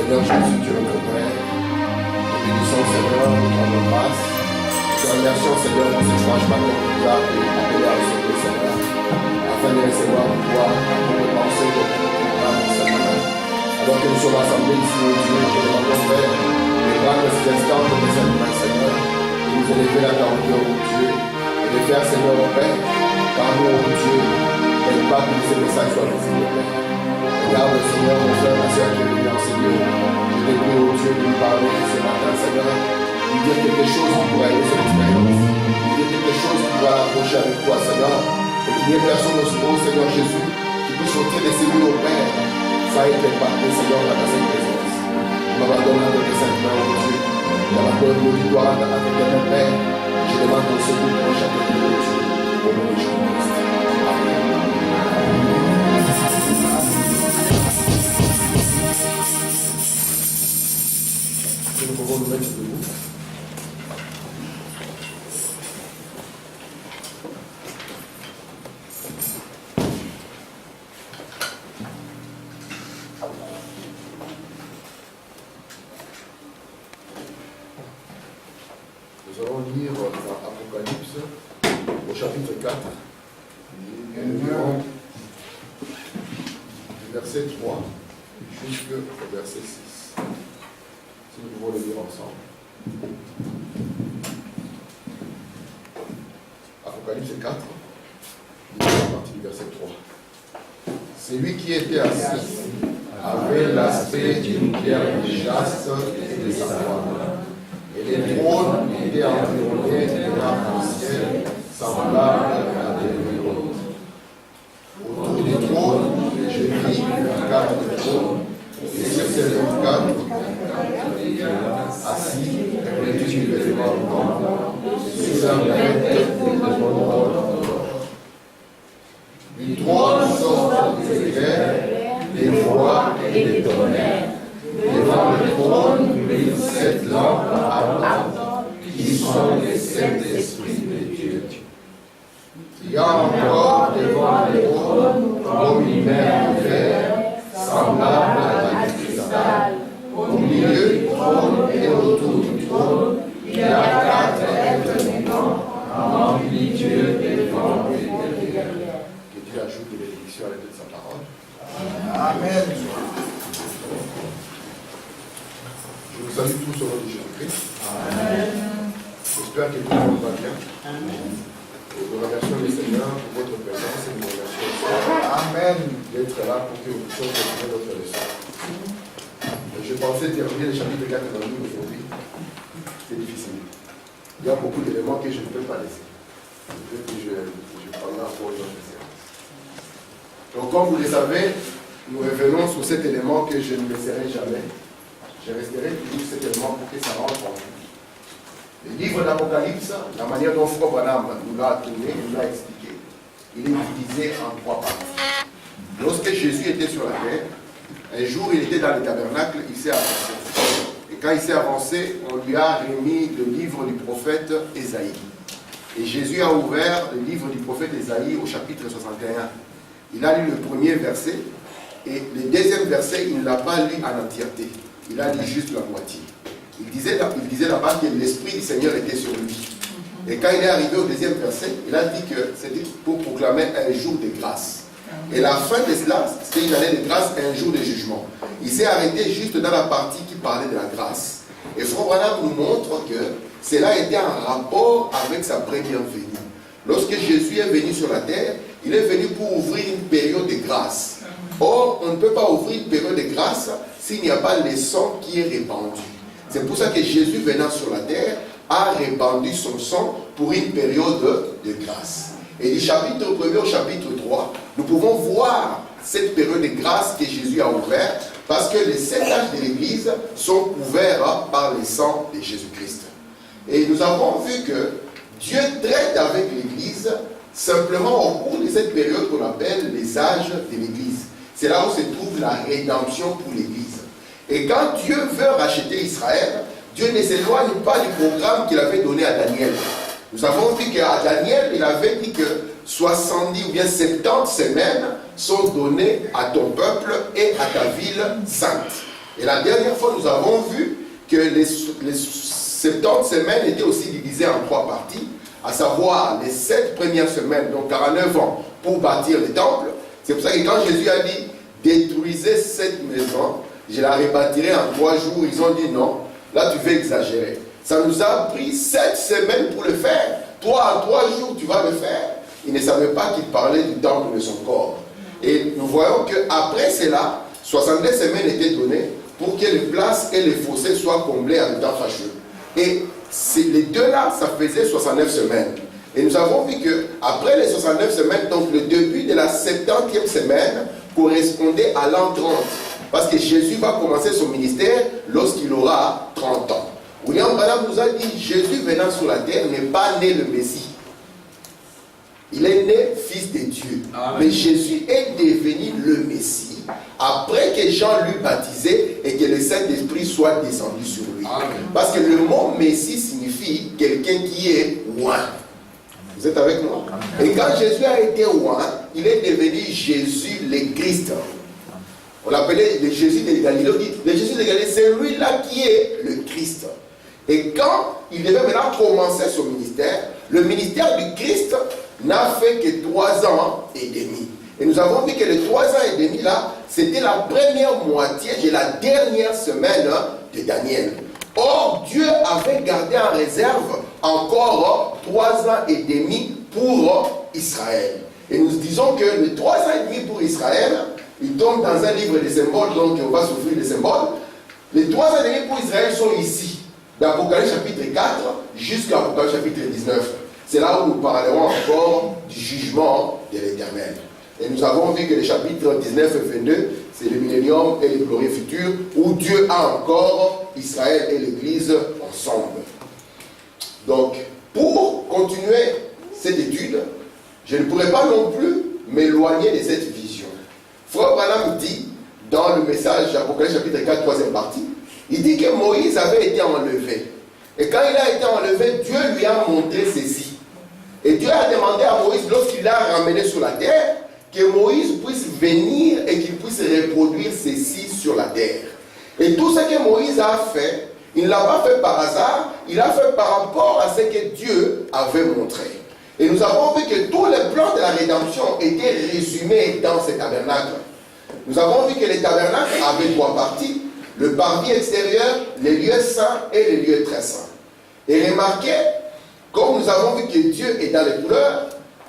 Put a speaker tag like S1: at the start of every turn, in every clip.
S1: Seigneur Jésus, tu es notre Père. Nous bénissons, Seigneur, nous rendons grâce. Nous te remercions, Seigneur, pour ce dimanche matin que tu as appelé à recevoir, Seigneur, afin de recevoir pouvoir penser de programme, Seigneur. Alors que nous sommes rassemblés ici, au Dieu, nous te demandons, Père, de prendre ces instants de tes aliments, Seigneur, de nous élever à ta hauteur, au Dieu, et de faire, Seigneur, au Père, par nous, au Dieu, et pas que ces messages soient visibles, Père. Regarde, Seigneur, mon frère, ma soeur qui est venu enseigner. Je te prie, au Dieu, de nous parler ce matin, Seigneur. Nous dire quelque chose qui pourra aider cette expérience. Nous dire quelque chose qui pourra approcher avec toi, Seigneur. Et qu'il n'y ait personne au Seigneur Jésus qui puisse sortir de ces lieux au Père sans être impacté, Seigneur, dans cette présence. Je m'abandonne à tes saintes mains, au Dieu. Je m'abandonne mon victoire à tes Père. Je demande ton secours pour chacun de nous, Dieu. Au nom de Jésus-Christ. Amen. Nous pouvons nous mettre debout. Nous allons lire dans Apocalypse au chapitre 4. Nous lirons du verset 3 jusqu'au verset 6. Si nous pouvons le lire ensemble. Apocalypse 4, à partir du verset 3. Celui qui était assis avait l'aspect d'une pierre de jaspe et de safran. Et les trônes étaient environnés de l'arc-en-ciel semblable à des émeraudes. Autour des trônes, je vis 4 trônes. Et sur ces 24, assis, revêtus de vêtements blancs, sous un tête de couronne d'or. Du trône sortent des éclairs, des voix et des tonnerres. Devant le trône brillent 7 lampes ardentes, qui sont les 7 esprits de Dieu. Il y a encore devant le trône comme une mer de fer, semblable à du cristal. Au milieu du trône et autour du trône, il y a 4 êtres vivants, remplis Dieu devant et derrière. Que Dieu ajoute des bénédictions à la de sa parole. Amen. Je vous salue tous au nom de Jésus-Christ. Amen. J'espère que tout le monde va bien. Amen. Nous remercions le Seigneur pour votre présence et nous remercions le Seigneur. Amen. D'être là pour que nous puissions continuer notre leçon. Je pensais terminer le chapitre 4 dans le livre aujourd'hui. C'est difficile. Il y a beaucoup d'éléments que je ne peux pas laisser. Peut-être que je prendrai pour une autre séance. Donc, comme vous le savez, nous revenons sur cet élément que je ne laisserai jamais. Je resterai toujours cet élément pour que ça rentre en vous. Le livre d'Apocalypse, la manière dont Frère Branham nous l'a tourné, nous l'a expliqué, il est divisé en 3 parties. Lorsque Jésus était sur la terre, un jour il était dans le tabernacle, il s'est avancé. Et quand il s'est avancé, on lui a remis le livre du prophète Ésaïe. Et Jésus a ouvert le livre du prophète Ésaïe au chapitre 61. Il a lu le premier verset, et le deuxième verset, il ne l'a pas lu en entièreté. Il a lu juste la moitié. Il disait là-bas que l'Esprit du Seigneur était sur lui. Et quand il est arrivé au deuxième verset, il a dit que c'était pour proclamer un jour de grâce. Et la fin de cela, c'était une année de grâce, un jour de jugement. Il s'est arrêté juste dans la partie qui parlait de la grâce. Et Frère Branham nous montre que cela était en rapport avec sa première venue. Lorsque Jésus est venu sur la terre, il est venu pour ouvrir une période de grâce. Or, on ne peut pas ouvrir une période de grâce s'il n'y a pas le sang qui est répandu. C'est pour ça que Jésus, venant sur la terre, a répandu son sang pour une période de grâce. Et du chapitre 1er au chapitre 3, nous pouvons voir cette période de grâce que Jésus a ouverte, parce que les 7 âges de l'Église sont couverts par le sang de Jésus-Christ. Et nous avons vu que Dieu traite avec l'Église simplement au cours de cette période qu'on appelle les âges de l'Église. C'est là où se trouve la rédemption pour l'Église. Et quand Dieu veut racheter Israël, Dieu ne s'éloigne pas du programme qu'il avait donné à Daniel. Nous avons vu qu'à Daniel, il avait dit que 70 ou bien 70 semaines sont données à ton peuple et à ta ville sainte. Et la dernière fois, nous avons vu que les 70 semaines étaient aussi divisées en 3 parties, à savoir les 7 premières semaines, donc 49 ans, pour bâtir le temple. C'est pour ça que quand Jésus a dit, détruisez cette maison, je la rebâtirai en 3 jours, ils ont dit non, là tu veux exagérer. Ça nous a pris 7 semaines pour le faire. Toi, en 3 jours, tu vas le faire. Il ne savait pas qu'il parlait du temple de son corps. Et nous voyons qu'après cela, 62 semaines étaient données pour que les places et les fossés soient comblés en temps fâcheux. Et les deux là, ça faisait 69 semaines. Et nous avons vu qu'après les 69 semaines, donc le début de la 70e semaine correspondait à l'an 30. Parce que Jésus va commencer son ministère lorsqu'il aura 30 ans. William Branham nous a dit, Jésus venant sur la terre n'est pas né le Messie. Il est né fils de Dieu. Amen. Mais Jésus est devenu le Messie après que Jean l'eut baptisé et que le Saint-Esprit soit descendu sur lui. Amen. Parce que le mot Messie signifie quelqu'un qui est oint. Vous êtes avec moi? Amen. Et quand Jésus a été oint, il est devenu Jésus le Christ. On l'appelait le Jésus de Galilée. Le Jésus de Galilée, c'est lui-là qui est le Christ. Et quand il devait maintenant commencer son ministère, le ministère du Christ n'a fait que 3 ans et demi. Et nous avons vu que les 3 ans et demi là, c'était la première moitié de la dernière semaine de Daniel. Or, Dieu avait gardé en réserve encore 3 ans et demi pour Israël. Et nous disons que les 3 ans et demi pour Israël, il tombe dans un livre de symboles, donc on va souffrir des symboles. Les 3 ans et demi pour Israël sont ici, d'Apocalypse chapitre 4 jusqu'à Apocalypse chapitre 19. C'est là où nous parlerons encore du jugement de l'Éternel. Et nous avons vu que les chapitres 19 et 22, c'est le millénium et les glories futures, où Dieu a encore Israël et l'Église ensemble. Donc, pour continuer cette étude, je ne pourrais pas non plus m'éloigner de cette vision. Frère Branham dit, dans le message d'Apocalypse chapitre 4, 3e partie, il dit que Moïse avait été enlevé. Et quand il a été enlevé, Dieu lui a montré ceci. Et Dieu a demandé à Moïse, lorsqu'il l'a ramené sur la terre, que Moïse puisse venir et qu'il puisse reproduire ceci sur la terre. Et tout ce que Moïse a fait, il ne l'a pas fait par hasard, il a fait par rapport à ce que Dieu avait montré. Et nous avons vu que tous les plans de la rédemption étaient résumés dans ce tabernacle. Nous avons vu que les tabernacles avaient 3 parties, le parvis extérieur, les lieux saints et les lieux très saints. Et remarquez, comme nous avons vu que Dieu est dans les couleurs,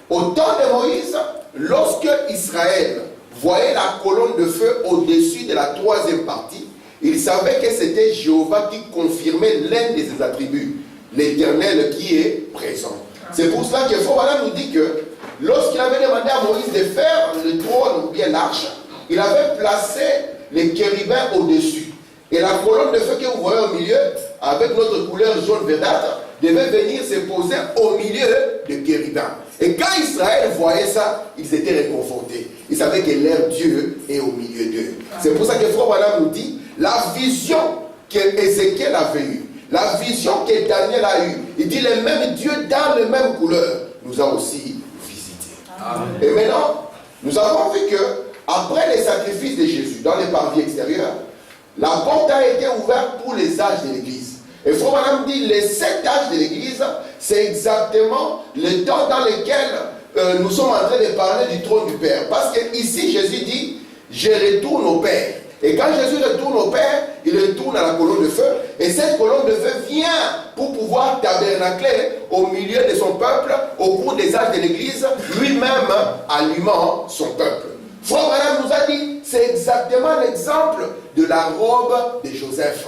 S1: au temps de Moïse, lorsque Israël voyait la colonne de feu au-dessus de la 3e partie, il savait que c'était Jéhovah qui confirmait l'un de ses attributs, l'Éternel qui est présent. C'est pour cela que Foucault nous dit que lorsqu'il avait demandé à Moïse de faire le trône ou bien l'arche, il avait placé les chérubins au-dessus. Et la colonne de feu que vous voyez au milieu, avec notre couleur jaune verdâtre, devait venir se poser au milieu de chérubins. Et quand Israël voyait ça, ils étaient réconfortés. Ils savaient que leur Dieu est au milieu d'eux. C'est pour ça que Frère Branham nous dit, la vision qu'Ézéchiel avait eue, la vision que Daniel a eue, il dit le même Dieu dans les mêmes couleurs nous a aussi visités. Amen. Et maintenant, nous avons vu que après les sacrifices de Jésus dans les parvis extérieurs, la porte a été ouverte pour les âges de l'Église. Et Frère Branham dit, les 7 âges de l'Église, c'est exactement le temps dans lequel nous sommes en train de parler du trône du Père. Parce que ici, Jésus dit, je retourne au Père. Et quand Jésus retourne au Père, il retourne à la colonne de feu. Et cette colonne de feu vient pour pouvoir tabernacler au milieu de son peuple, au cours des âges de l'Église, lui-même allumant son peuple. Frère Branham nous a dit, c'est exactement l'exemple de la robe de Joseph.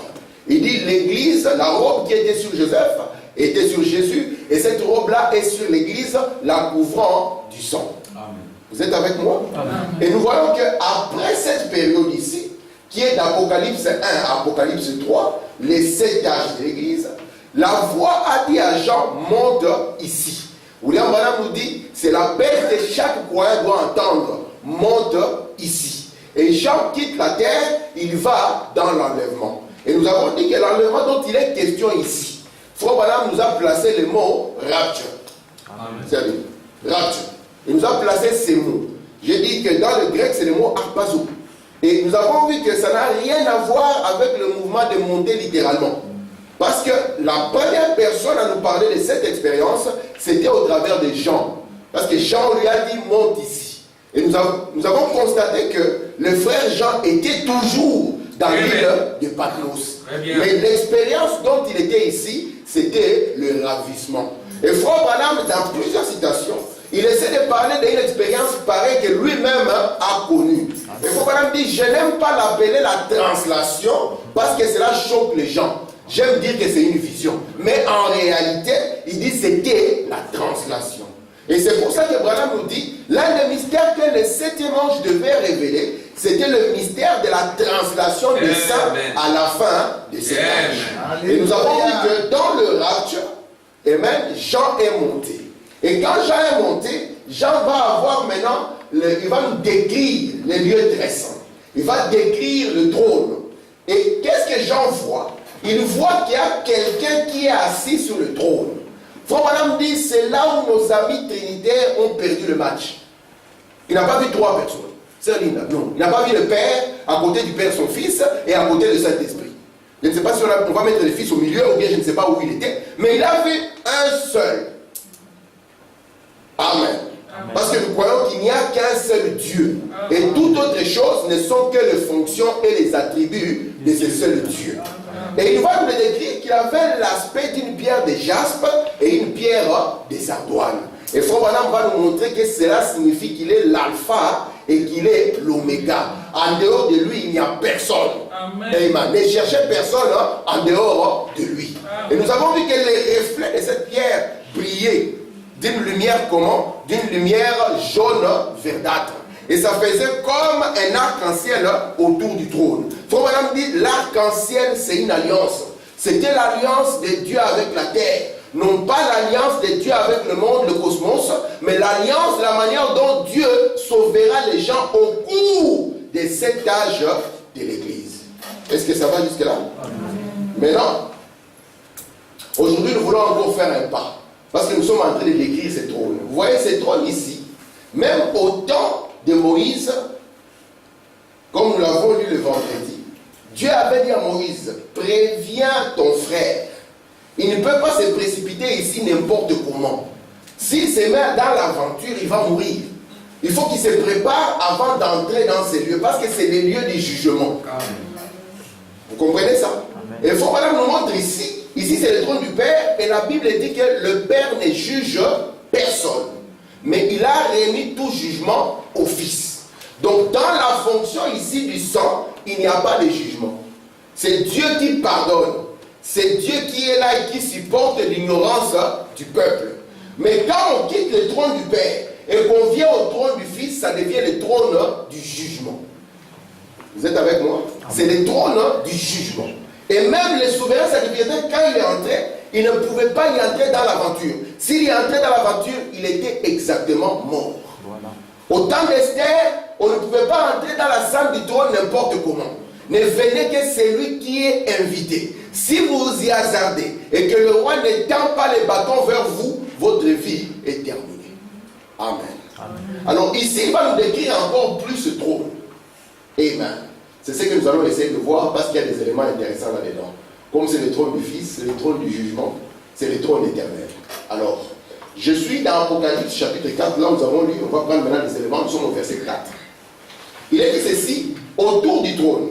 S1: Il dit, l'Église, la robe qui était sur Joseph, était sur Jésus, et cette robe-là est sur l'Église, la couvrant du sang. Amen. Vous êtes avec moi? Amen. Et nous voyons qu'après cette période ici, qui est d'Apocalypse 1 à Apocalypse 3, les 7 âges de l'Église, la voix a dit à Jean, monte ici. William Branham nous dit, c'est la paix que chaque croyant doit entendre, monte ici. Et Jean quitte la terre, il va dans l'enlèvement. Et nous avons dit que l'enlèvement dont il est question ici, Frère Branham nous a placé le mot rapture. Amen. Rapture. Il nous a placé ces mots. J'ai dit que dans le grec, c'est le mot arpazo. Et nous avons vu que ça n'a rien à voir avec le mouvement de monter littéralement. Parce que la première personne à nous parler de cette expérience, c'était au travers de Jean. Parce que Jean lui a dit, monte ici. Et nous avons constaté que le frère Jean était toujours dans l'île de Patmos. Mais l'expérience dont il était ici, c'était le ravissement. Et Frère Branham, dans plusieurs citations, il essaie de parler d'une expérience pareille que lui-même a connue. Et Frère Branham dit, je n'aime pas l'appeler la translation parce que cela choque les gens. J'aime dire que c'est une vision. Mais en réalité, il dit c'était la translation. Et c'est pour ça que Branham nous dit, l'un des mystères que le septième ange devait révéler, c'était le mystère de la translation des saints à la fin de cet âge. Et nous avons vu que dans le rapture, Jean est monté. Et quand Jean est monté, Jean va avoir maintenant, il va nous décrire les lieux très saints. Il va décrire le trône. Et qu'est-ce que Jean voit? Il voit qu'il y a quelqu'un qui est assis sur le trône. Frère Branham dit, c'est là où nos amis trinitaires ont perdu le match. Il n'a pas vu trois personnes. C'est Linda, non. Il n'a pas vu le Père, à côté du Père son Fils, et à côté du Saint-Esprit. Je ne sais pas si on va mettre le Fils au milieu, ou bien je ne sais pas où il était, mais il a vu un seul. Amen. Amen. Parce que nous croyons qu'il n'y a qu'un seul Dieu. Et toutes autres choses ne sont que les fonctions et les attributs de ce seul Dieu. Et il va nous décrire qu'il avait l'aspect d'une pierre de jaspe et une pierre de sardoine. Et Frère Branham va nous montrer que cela signifie qu'il est l'alpha et qu'il est l'oméga. En dehors de lui, il n'y a personne. Amen. Amen. Ne cherchez personne en dehors de lui. Amen. Et nous avons vu que les reflets de cette pierre brillaient d'une lumière comment? D'une lumière jaune verdâtre. Et ça faisait comme un arc-en-ciel autour du trône. Frère Branham dit, l'arc-en-ciel c'est une alliance. C'était l'alliance de Dieu avec la terre. Non pas l'alliance de Dieu avec le monde, le cosmos, mais l'alliance de la manière dont Dieu sauvera les gens au cours de cet âge de l'Église. Est-ce que ça va jusque-là? Maintenant, aujourd'hui nous voulons encore faire un pas. Parce que nous sommes en train de décrire ces trônes. Vous voyez ces trônes ici, même au temps de Moïse, comme nous l'avons lu le vendredi, Dieu avait dit à Moïse, préviens ton frère. Il ne peut pas se précipiter ici n'importe comment. S'il se met dans l'aventure, il va mourir. Il faut qu'il se prépare avant d'entrer dans ces lieux, parce que c'est les lieux du jugement. Vous comprenez ça? Et il faut voilà nous montre ici. Ici c'est le trône du Père, et la Bible dit que le Père ne juge personne. Mais il a remis tout jugement au Fils. Donc dans la fonction ici du sang, il n'y a pas de jugement. C'est Dieu qui pardonne. C'est Dieu qui est là et qui supporte l'ignorance du peuple. Mais quand on quitte le trône du Père et qu'on vient au trône du Fils, ça devient le trône du jugement. Vous êtes avec moi? C'est le trône du jugement. Et même le souverain sacrificateur, quand il est entré, il ne pouvait pas y entrer dans l'aventure. S'il y entrait dans l'aventure, il était exactement mort. Voilà. Au temps d'Esther, on ne pouvait pas entrer dans la salle du trône n'importe comment. Ne venez que celui qui est invité. Si vous y hasardez et que le roi ne tend pas les bâtons vers vous, votre vie est terminée. Amen. Amen. Alors ici, il va nous décrire encore plus ce trône. Amen. C'est ce que nous allons essayer de voir parce qu'il y a des éléments intéressants là-dedans. Comme c'est le trône du Fils, c'est le trône du jugement, c'est le trône éternel. Alors, je suis dans Apocalypse chapitre 4, là nous avons lu, on va prendre maintenant les éléments, nous sommes au verset 4. Il est dit ceci, autour du trône.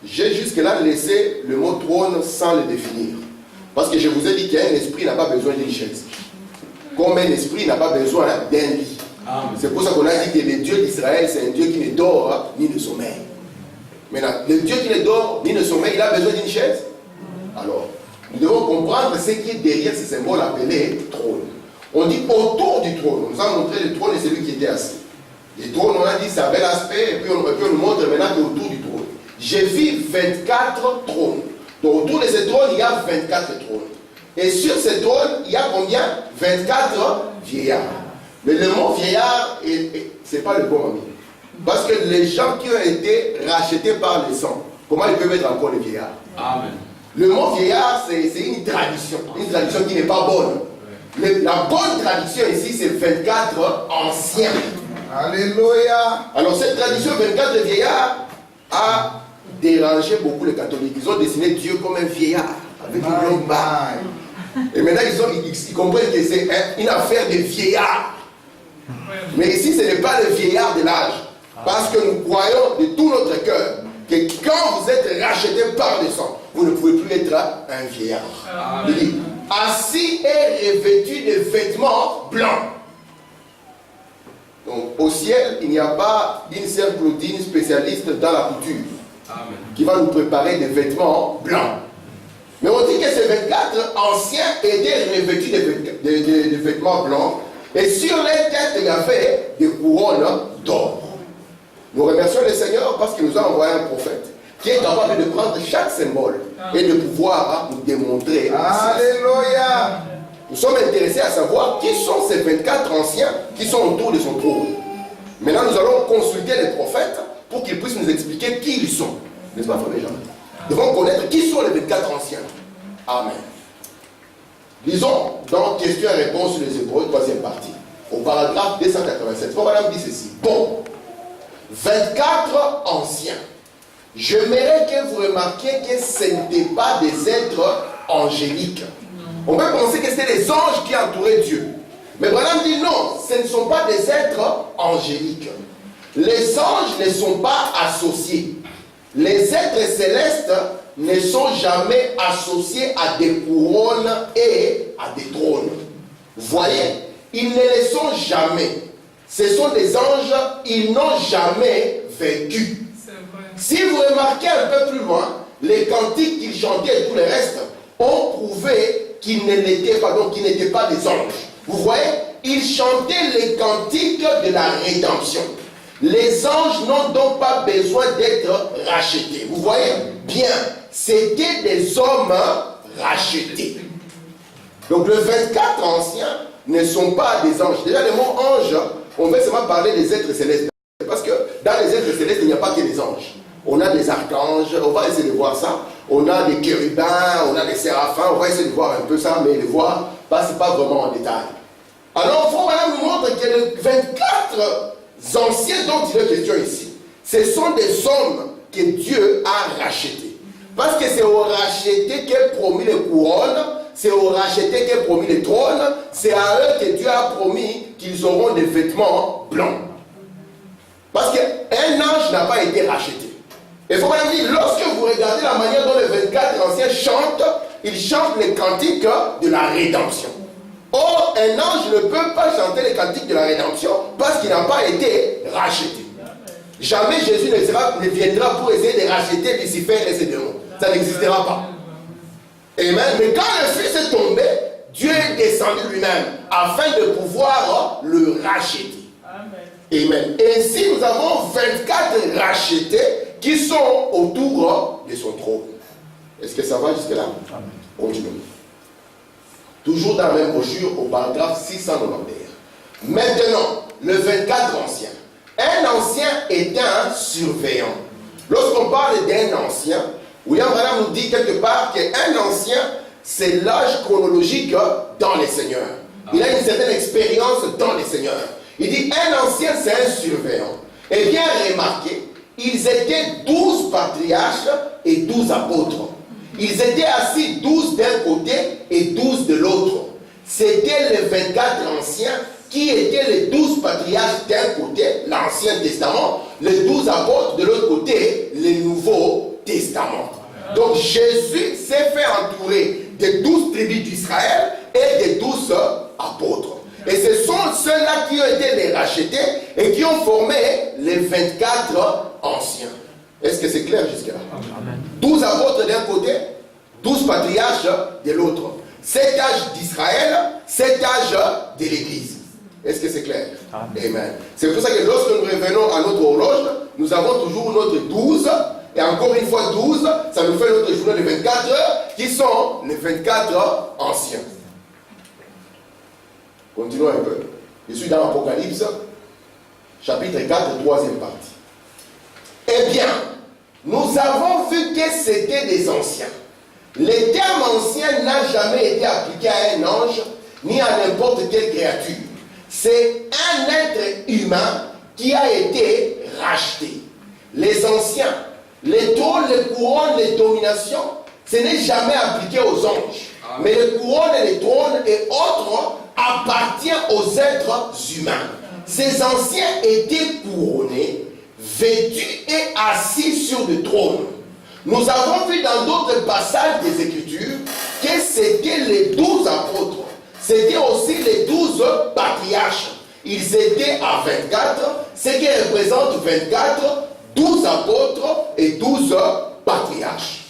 S1: J'ai jusque-là laissé le mot trône sans le définir. Parce que je vous ai dit qu'un esprit n'a pas besoin d'une chaise. Comme un esprit n'a pas besoin d'un lit. C'est pour ça qu'on a dit que le Dieu d'Israël, c'est un Dieu qui ne dort ni ne sommeille. Maintenant, le Dieu qui ne dort ni ne sommeille, il a besoin d'une chaise. Alors, nous devons comprendre ce qui est derrière ce symbole appelé trône. On dit autour du trône. On nous a montré le trône et celui qui était assis. Le trône, on a dit, ça avait l'aspect, et puis on nous montre maintenant qu'autour du trône. J'ai vu 24 trônes. Donc autour de ces trônes, il y a 24 trônes. Et sur ces trônes, il y a combien? 24 vieillards. Mais le mot vieillard, ce n'est pas le bon ami. Parce que les gens qui ont été rachetés par le sang, comment ils peuvent être encore les vieillards? Amen. Le mot vieillard, c'est une tradition qui n'est pas bonne. La bonne tradition ici, c'est 24 anciens. Alléluia. Alors cette tradition 24 vieillards,
S2: a dérangé beaucoup les catholiques. Ils ont dessiné Dieu comme un vieillard, avec une longue barbe. Et maintenant, ils comprennent que c'est une affaire de vieillard. Mais ici, ce n'est pas le vieillard de l'âge. Parce que nous croyons de tout notre cœur que quand vous êtes racheté par le sang, vous ne pouvez plus être un vieillard. Il dit, assis et revêtu de vêtements blancs. Donc, au ciel, il n'y a pas d'une sœur Claudine spécialiste dans la couture qui va nous préparer des vêtements blancs. Mais on dit que ces 24 anciens étaient revêtus de vêtements blancs et sur les têtes, il y avait des couronnes d'or. Nous remercions le Seigneur parce qu'il nous a envoyé un prophète qui est capable de prendre chaque symbole et de pouvoir nous démontrer. Alléluia! Nous sommes intéressés à savoir qui sont ces 24 anciens qui sont autour de son trône. Maintenant, nous allons consulter les prophètes pour qu'ils puissent nous expliquer qui ils sont. N'est-ce pas, frère Jean? Nous devons connaître qui sont les 24 anciens. Amen. Lisons dans questions et réponses sur les Hébreux, troisième partie, au paragraphe 287. Bon, madame dit ceci. Bon, 24 anciens. J'aimerais que vous remarquiez que ce n'étaient pas des êtres angéliques. On peut penser que c'était les anges qui entouraient Dieu. Mais Branham dit non, ce ne sont pas des êtres angéliques. Les anges ne sont pas associés. Les êtres célestes ne sont jamais associés à des couronnes et à des trônes. Vous voyez, ils ne les sont jamais. Ce sont des anges, ils n'ont jamais vécu. Si vous remarquez un peu plus loin, les cantiques qu'ils chantaient et tout le reste ont prouvé qu'ils n'étaient pas des anges. Vous voyez, ils chantaient les cantiques de la rédemption. Les anges n'ont donc pas besoin d'être rachetés. Vous voyez bien, c'était des hommes rachetés. Donc les 24 anciens ne sont pas des anges. Déjà le mot ange, on veut seulement parler des êtres célestes. Parce que dans les êtres célestes, il n'y a pas que des anges. On a des archanges, on va essayer de voir ça. On a des chérubins, on a des séraphins, on va essayer de voir un peu ça, mais les voir, pas vraiment en détail. Alors, il faut maintenant nous montrer que les 24 anciens dont il est question ici, ce sont des hommes que Dieu a rachetés. Parce que c'est aux rachetés qu'est promis les couronnes, c'est aux rachetés qu'est promis les trônes, c'est à eux que Dieu a promis qu'ils auront des vêtements blancs. Parce qu'un ange n'a pas été racheté. Il faut bien dire, lorsque vous regardez la manière dont les 24 anciens chantent, ils chantent les cantiques de la rédemption. Or, un ange ne peut pas chanter les cantiques de la rédemption parce qu'il n'a pas été racheté. Jamais Jésus ne viendra pour essayer de racheter Lucifer et ses démons. Ça n'existera pas. Amen. Mais quand le Fils est tombé, Dieu est descendu lui-même afin de pouvoir le racheter. Amen. Et ainsi, nous avons 24 rachetés qui sont autour de son trône. Est-ce que ça va jusque-là? Continuons. Toujours dans la même brochure, au paragraphe 691. Maintenant, le 24 ancien. Un ancien est un surveillant. Lorsqu'on parle d'un ancien, William Branham nous dit quelque part qu'un ancien, c'est l'âge chronologique dans les seigneurs. Il a une certaine expérience dans les seigneurs. Il dit un ancien, c'est un surveillant. Et bien remarquez, ils étaient 12 patriarches et 12 apôtres. Ils étaient assis 12 d'un côté et 12 de l'autre. C'était les 24 anciens qui étaient les 12 patriarches d'un côté, l'Ancien Testament, les 12 apôtres de l'autre côté, le Nouveau Testament. Donc Jésus s'est fait entourer des 12 tribus d'Israël et des 12 apôtres. Et ce sont ceux-là qui ont été les rachetés et qui ont formé les 24 anciens. Est-ce que c'est clair jusque-là? 12 apôtres d'un côté, 12 patriarches de l'autre. 7 âges d'Israël, 7 âges de l'Église. Est-ce que c'est clair? Amen. C'est pour ça que lorsque nous revenons à notre horloge, nous avons toujours notre 12, et encore une fois 12, ça nous fait notre journée de 24 heures, qui sont les 24 anciens. Continuons un peu. Je suis dans l'Apocalypse, chapitre 4, troisième partie. Eh bien, nous avons vu que c'était des anciens. Le terme ancien n'a jamais été appliqué à un ange, ni à n'importe quelle créature. C'est un être humain qui a été racheté. Les anciens, Les trônes, les couronnes, les dominations, ce n'est jamais appliqué aux anges. Mais les couronnes et les trônes et autres appartiennent aux êtres humains. Ces anciens étaient couronnés, vêtus et assis sur le trône. Nous avons vu dans d'autres passages des Écritures que c'était les 12 apôtres. C'était aussi les 12 patriarches. Ils étaient à 24, ce qui représente 24, 12 apôtres et 12 patriarches.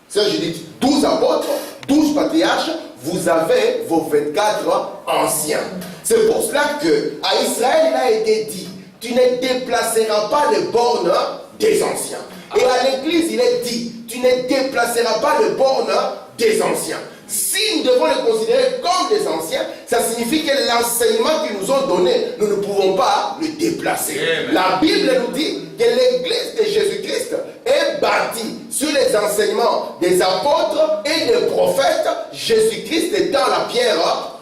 S2: Ça, je dis 12 apôtres, 12 patriarches, vous avez vos 24 anciens. C'est pour cela qu'à Israël, il a été dit, tu ne déplaceras pas les bornes des anciens. Et à l'église, il est dit, tu ne déplaceras pas les bornes des anciens. Si nous devons les considérer comme des anciens, ça signifie que l'enseignement qu'ils nous ont donné, nous ne pouvons pas le déplacer. Amen. La Bible nous dit que l'église de Jésus-Christ est bâtie sur les enseignements des apôtres et des prophètes, Jésus-Christ étant la pierre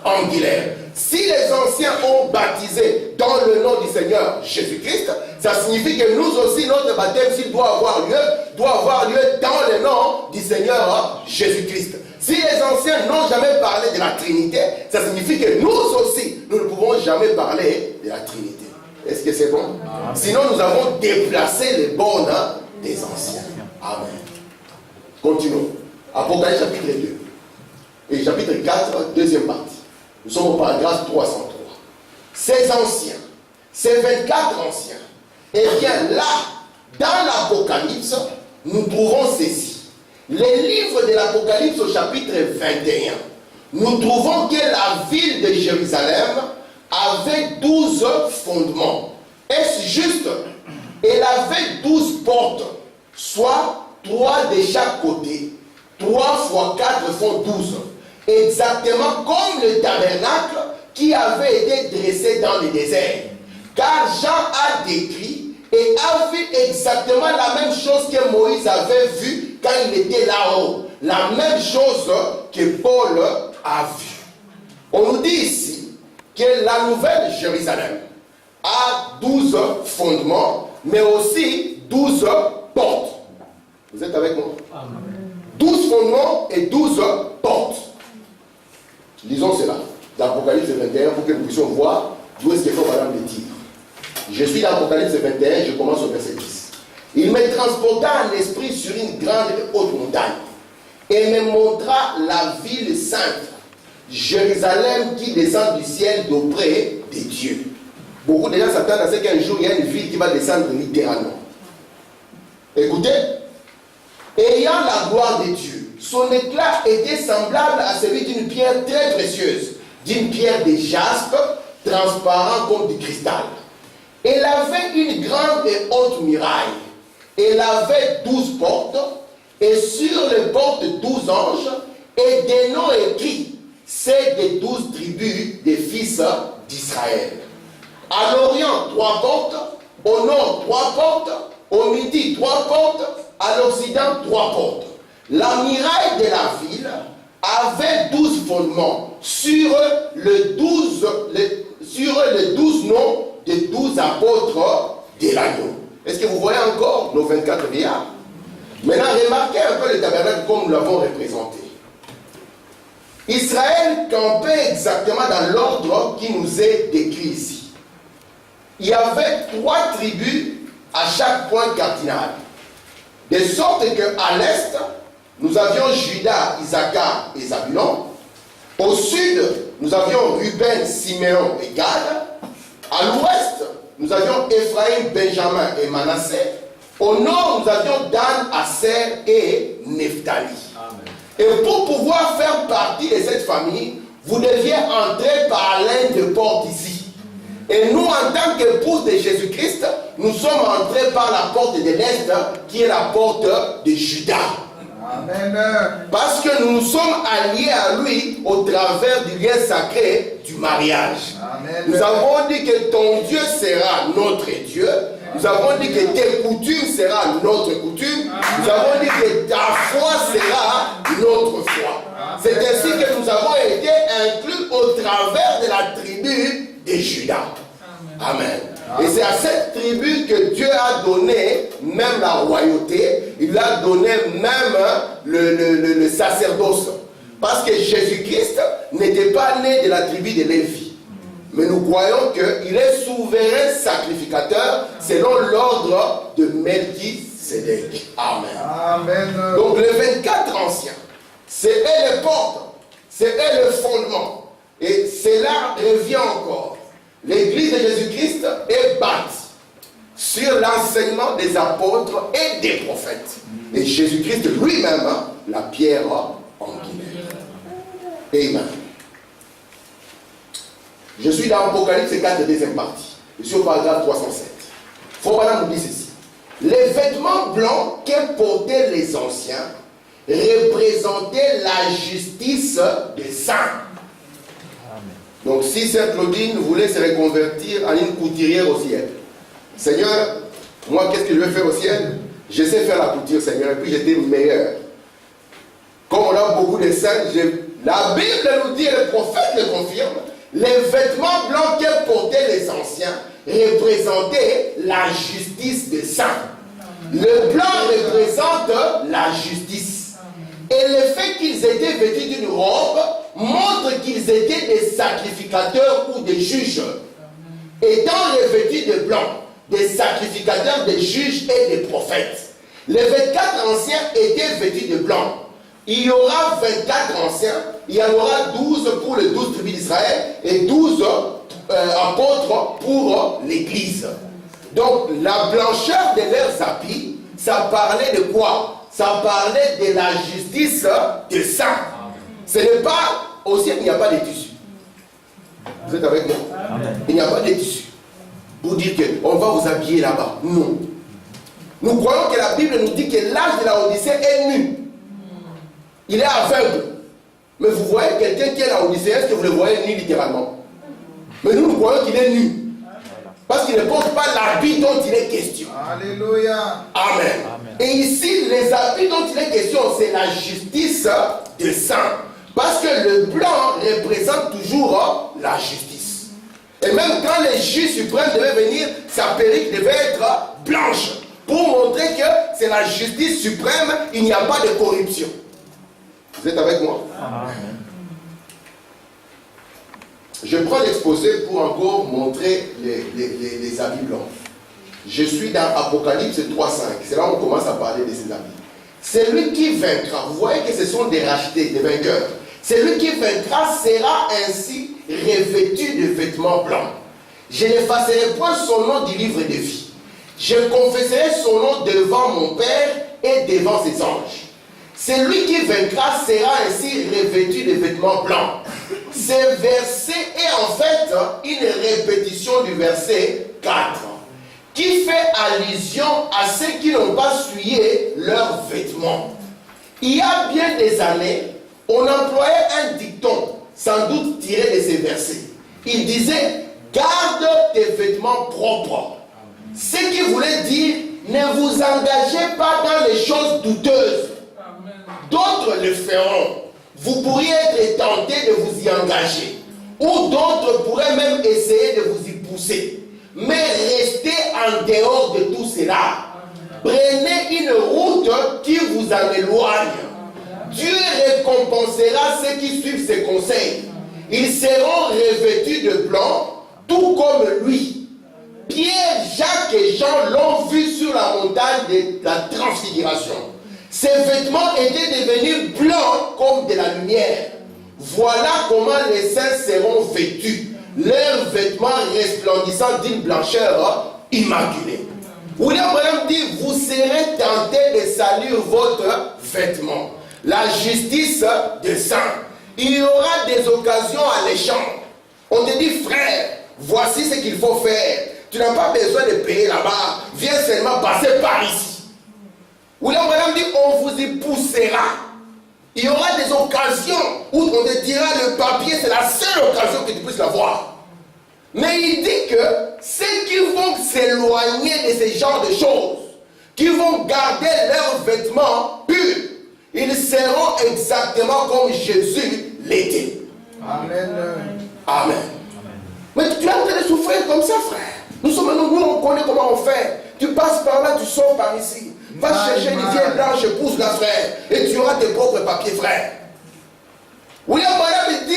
S2: angulaire. Si les anciens ont baptisé dans le nom du Seigneur Jésus-Christ, ça signifie que nous aussi, notre baptême, s'il doit avoir lieu dans le nom du Seigneur Jésus-Christ. Si les anciens n'ont jamais parlé de la Trinité, ça signifie que nous aussi, nous ne pouvons jamais parler de la Trinité. Est-ce que c'est bon? Amen. Sinon, nous avons déplacé les bornes des anciens. Amen. Continuons. Apocalypse chapitre 2. Et chapitre 4, deuxième partie. Nous sommes au paragraphe 303. Ces anciens, ces 24 anciens, eh bien là, dans l'Apocalypse, nous trouvons ceci. Les livres de l'Apocalypse au chapitre 21, nous trouvons que la ville de Jérusalem avait 12 fondements. Est-ce juste? Elle avait 12 portes, soit 3 de chaque côté. 3 fois 4 font 12. Exactement comme le tabernacle qui avait été dressé dans le désert. Car Jean a décrit et a vu exactement la même chose que Moïse avait vu quand il était là-haut. La même chose que Paul a vu. On nous dit ici que la nouvelle Jérusalem a 12 fondements, mais aussi 12 portes. Vous êtes avec moi? 12 fondements et 12 portes. Lisons cela. L'Apocalypse 21 pour que nous puissions voir d'où est-ce qu'il faut Madame le dire. Je suis dans l'Apocalypse 21, je commence au verset 10. Il me transporta en esprit sur une grande et haute montagne et me montra la ville sainte, Jérusalem qui descend du ciel d'auprès de Dieu. Beaucoup de gens s'attendent à ce qu'un jour il y a une ville qui va descendre littéralement. Écoutez, ayant la gloire de Dieu, son éclat était semblable à celui d'une pierre très précieuse, d'une pierre de jaspe, transparent comme du cristal. Elle avait une grande et haute muraille. Elle avait 12 portes, et sur les portes 12 anges, et des noms écrits, c'est des 12 tribus des fils d'Israël. À l'Orient, 3 portes, au nord, 3 portes, au midi, 3 portes, à l'Occident, 3 portes. La muraille de la ville avait 12 fondements sur les 12 noms des 12 apôtres de l'agneau. Est-ce que vous voyez encore nos 24 vieillards? Maintenant, remarquez un peu le tabernacle comme nous l'avons représenté. Israël campait exactement dans l'ordre qui nous est décrit ici. Il y avait 3 tribus à chaque point cardinal. De sorte qu'à l'est, nous avions Juda, Issachar et Zabulon. Au sud, nous avions Ruben, Siméon et Gad. À l'ouest, nous avions Ephraïm, Benjamin et Manassé. Au nord, nous avions Dan, Aser et Nephtali. Amen. Et pour pouvoir faire partie de cette famille, vous deviez entrer par l'un des portes ici. Et nous, en tant qu'épouse de Jésus-Christ, nous sommes entrés par la porte de l'Est, qui est la porte de Juda. Amen. Parce que nous nous sommes alliés à lui au travers du lien sacré du mariage. Amen. Nous avons dit que ton Dieu sera notre Dieu. Nous avons dit que tes coutumes seront notre coutume. Nous avons dit que ta foi sera notre foi. C'est ainsi que nous avons été inclus au travers de la tribu de Juda. Amen. Et c'est à cette tribu que Dieu a donné même la royauté, il a donné même le sacerdoce. Parce que Jésus-Christ n'était pas né de la tribu de Lévi. Mais nous croyons qu'il est souverain sacrificateur selon l'ordre de Melchisédek. Amen.
S1: Amen.
S2: Donc les 24 anciens, c'est eux les portes, c'est eux le fondement. Et cela revient encore. L'église de Jésus-Christ est bâtie sur l'enseignement des apôtres et des prophètes. Et Jésus-Christ lui-même, la pierre angulaire. Amen. Je suis dans Apocalypse 4, deuxième partie. Je suis au paragraphe 307. Faut pas nous dire ceci. Les vêtements blancs que portaient les anciens représentaient la justice des saints. Donc si Sainte Claudine voulait se reconvertir en une couturière au ciel, Seigneur, moi qu'est-ce que je vais faire au ciel? Je sais faire la couture, Seigneur, et puis j'étais meilleur. Comme on a beaucoup de saints, la Bible nous dit, et le prophète le confirme, les vêtements blancs que portaient les anciens représentaient la justice des saints. Le blanc représente la justice. Et le fait qu'ils étaient vêtus d'une robe montre qu'ils étaient des sacrificateurs ou des juges. Étant revêtus de blanc, des sacrificateurs, des juges et des prophètes. Les 24 anciens étaient vêtus de blanc. Il y aura 24 anciens, il y en aura 12 pour les 12 tribus d'Israël et 12 apôtres pour l'Église. Donc la blancheur de leurs habits, ça parlait de quoi? Ça parlait de la justice des saints. Ce n'est pas, au ciel, il n'y a pas de tissu. Vous êtes avec moi? Il n'y a pas de tissu. Pour dire qu'on va vous habiller là-bas. Non. Nous croyons que la Bible nous dit que l'âge de la Odyssée est nu. Il est aveugle. Mais vous voyez quelqu'un qui est la Odyssée, est-ce que vous le voyez nu littéralement? Mais nous croyons qu'il est nu. Parce qu'il ne porte pas l'habit dont il est question.
S1: Alléluia.
S2: Amen. Et ici, les habits dont il est question, c'est la justice des saints. Parce que le blanc représente toujours la justice. Et même quand les juges suprêmes devaient venir, sa perruque devait être blanche. Pour montrer que c'est la justice suprême, il n'y a pas de corruption. Vous êtes avec moi? Amen. Je prends l'exposé pour encore montrer les habits blancs. Je suis dans Apocalypse 3.5. C'est là où on commence à parler de ces habits. Celui qui vaincra, vous voyez que ce sont des rachetés, des vainqueurs. Celui qui vaincra sera ainsi revêtu de vêtements blancs. Je n'effacerai point son nom du livre de vie. Je confesserai son nom devant mon Père et devant ses anges. Celui qui vaincra sera ainsi revêtu de vêtements blancs. Ce verset est en fait une répétition du verset 4 qui fait allusion à ceux qui n'ont pas souillé leurs vêtements. Il y a bien des années, on employait un dicton, sans doute tiré de ces versets. Il disait « Garde tes vêtements propres ». Ce qui voulait dire « Ne vous engagez pas dans les choses douteuses ». D'autres le feront. Vous pourriez être tenté de vous y engager. Ou d'autres pourraient même essayer de vous y pousser. Mais restez en dehors de tout cela. Prenez une route qui vous en éloigne. Dieu récompensera ceux qui suivent ses conseils. Ils seront revêtus de blanc, tout comme lui. Pierre, Jacques et Jean l'ont vu sur la montagne de la transfiguration. Ces vêtements étaient devenus blancs comme de la lumière. Voilà comment les saints seront vêtus. Leurs vêtements resplendissant d'une blancheur immaculée. William Branham dit, vous serez tentés de salir votre vêtement. La justice des saints. Il y aura des occasions alléchantes. On te dit, frère, voici ce qu'il faut faire. Tu n'as pas besoin de payer là-bas. Viens seulement passer par ici. William Branham dit, on vous y poussera. Il y aura des occasions où on te dira le papier, c'est la seule occasion que tu puisses l'avoir. Mais il dit que ceux qui vont s'éloigner de ce genre de choses, qui vont garder leurs vêtements purs, ils seront exactement comme Jésus l'était.
S1: Amen.
S2: Amen. Mais tu es en train de souffrir comme ça, frère. Nous on connaît comment on fait. Tu passes par là, tu sors par ici. Va chercher une vieille blanche, épouse la frère. Et tu auras tes propres papiers, frère. William Branham dit,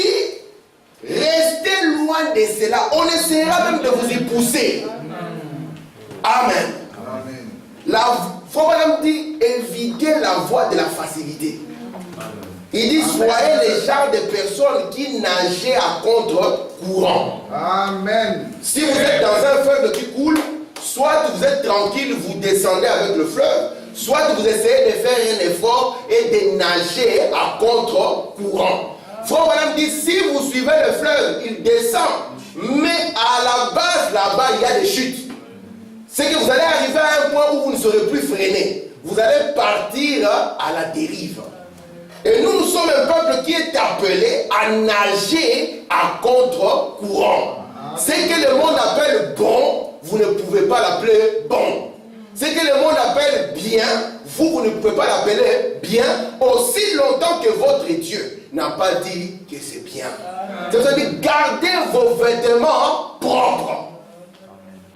S2: restez loin de cela. On essaiera même de vous y pousser. Amen. Frère Branham dit, évitez la voie de la facilité. Il dit, soyez les genres de personnes qui nagent à contre-courant.
S1: Amen.
S2: Si vous êtes dans un fleuve qui coule, soit vous êtes tranquille, vous descendez avec le fleuve, soit vous essayez de faire un effort et de nager à contre-courant. Frère Branham dit, si vous suivez le fleuve, il descend, mais à la base, là-bas, il y a des chutes. C'est que vous allez arriver à un point où vous ne serez plus freiné. Vous allez partir à la dérive. Et nous sommes un peuple qui est appelé à nager à contre-courant. Ce que le monde appelle bon, vous ne pouvez pas l'appeler bon. Ce que le monde appelle bien, vous ne pouvez pas l'appeler bien aussi longtemps que votre Dieu n'a pas dit que c'est bien. C'est-à-dire, gardez vos vêtements propres.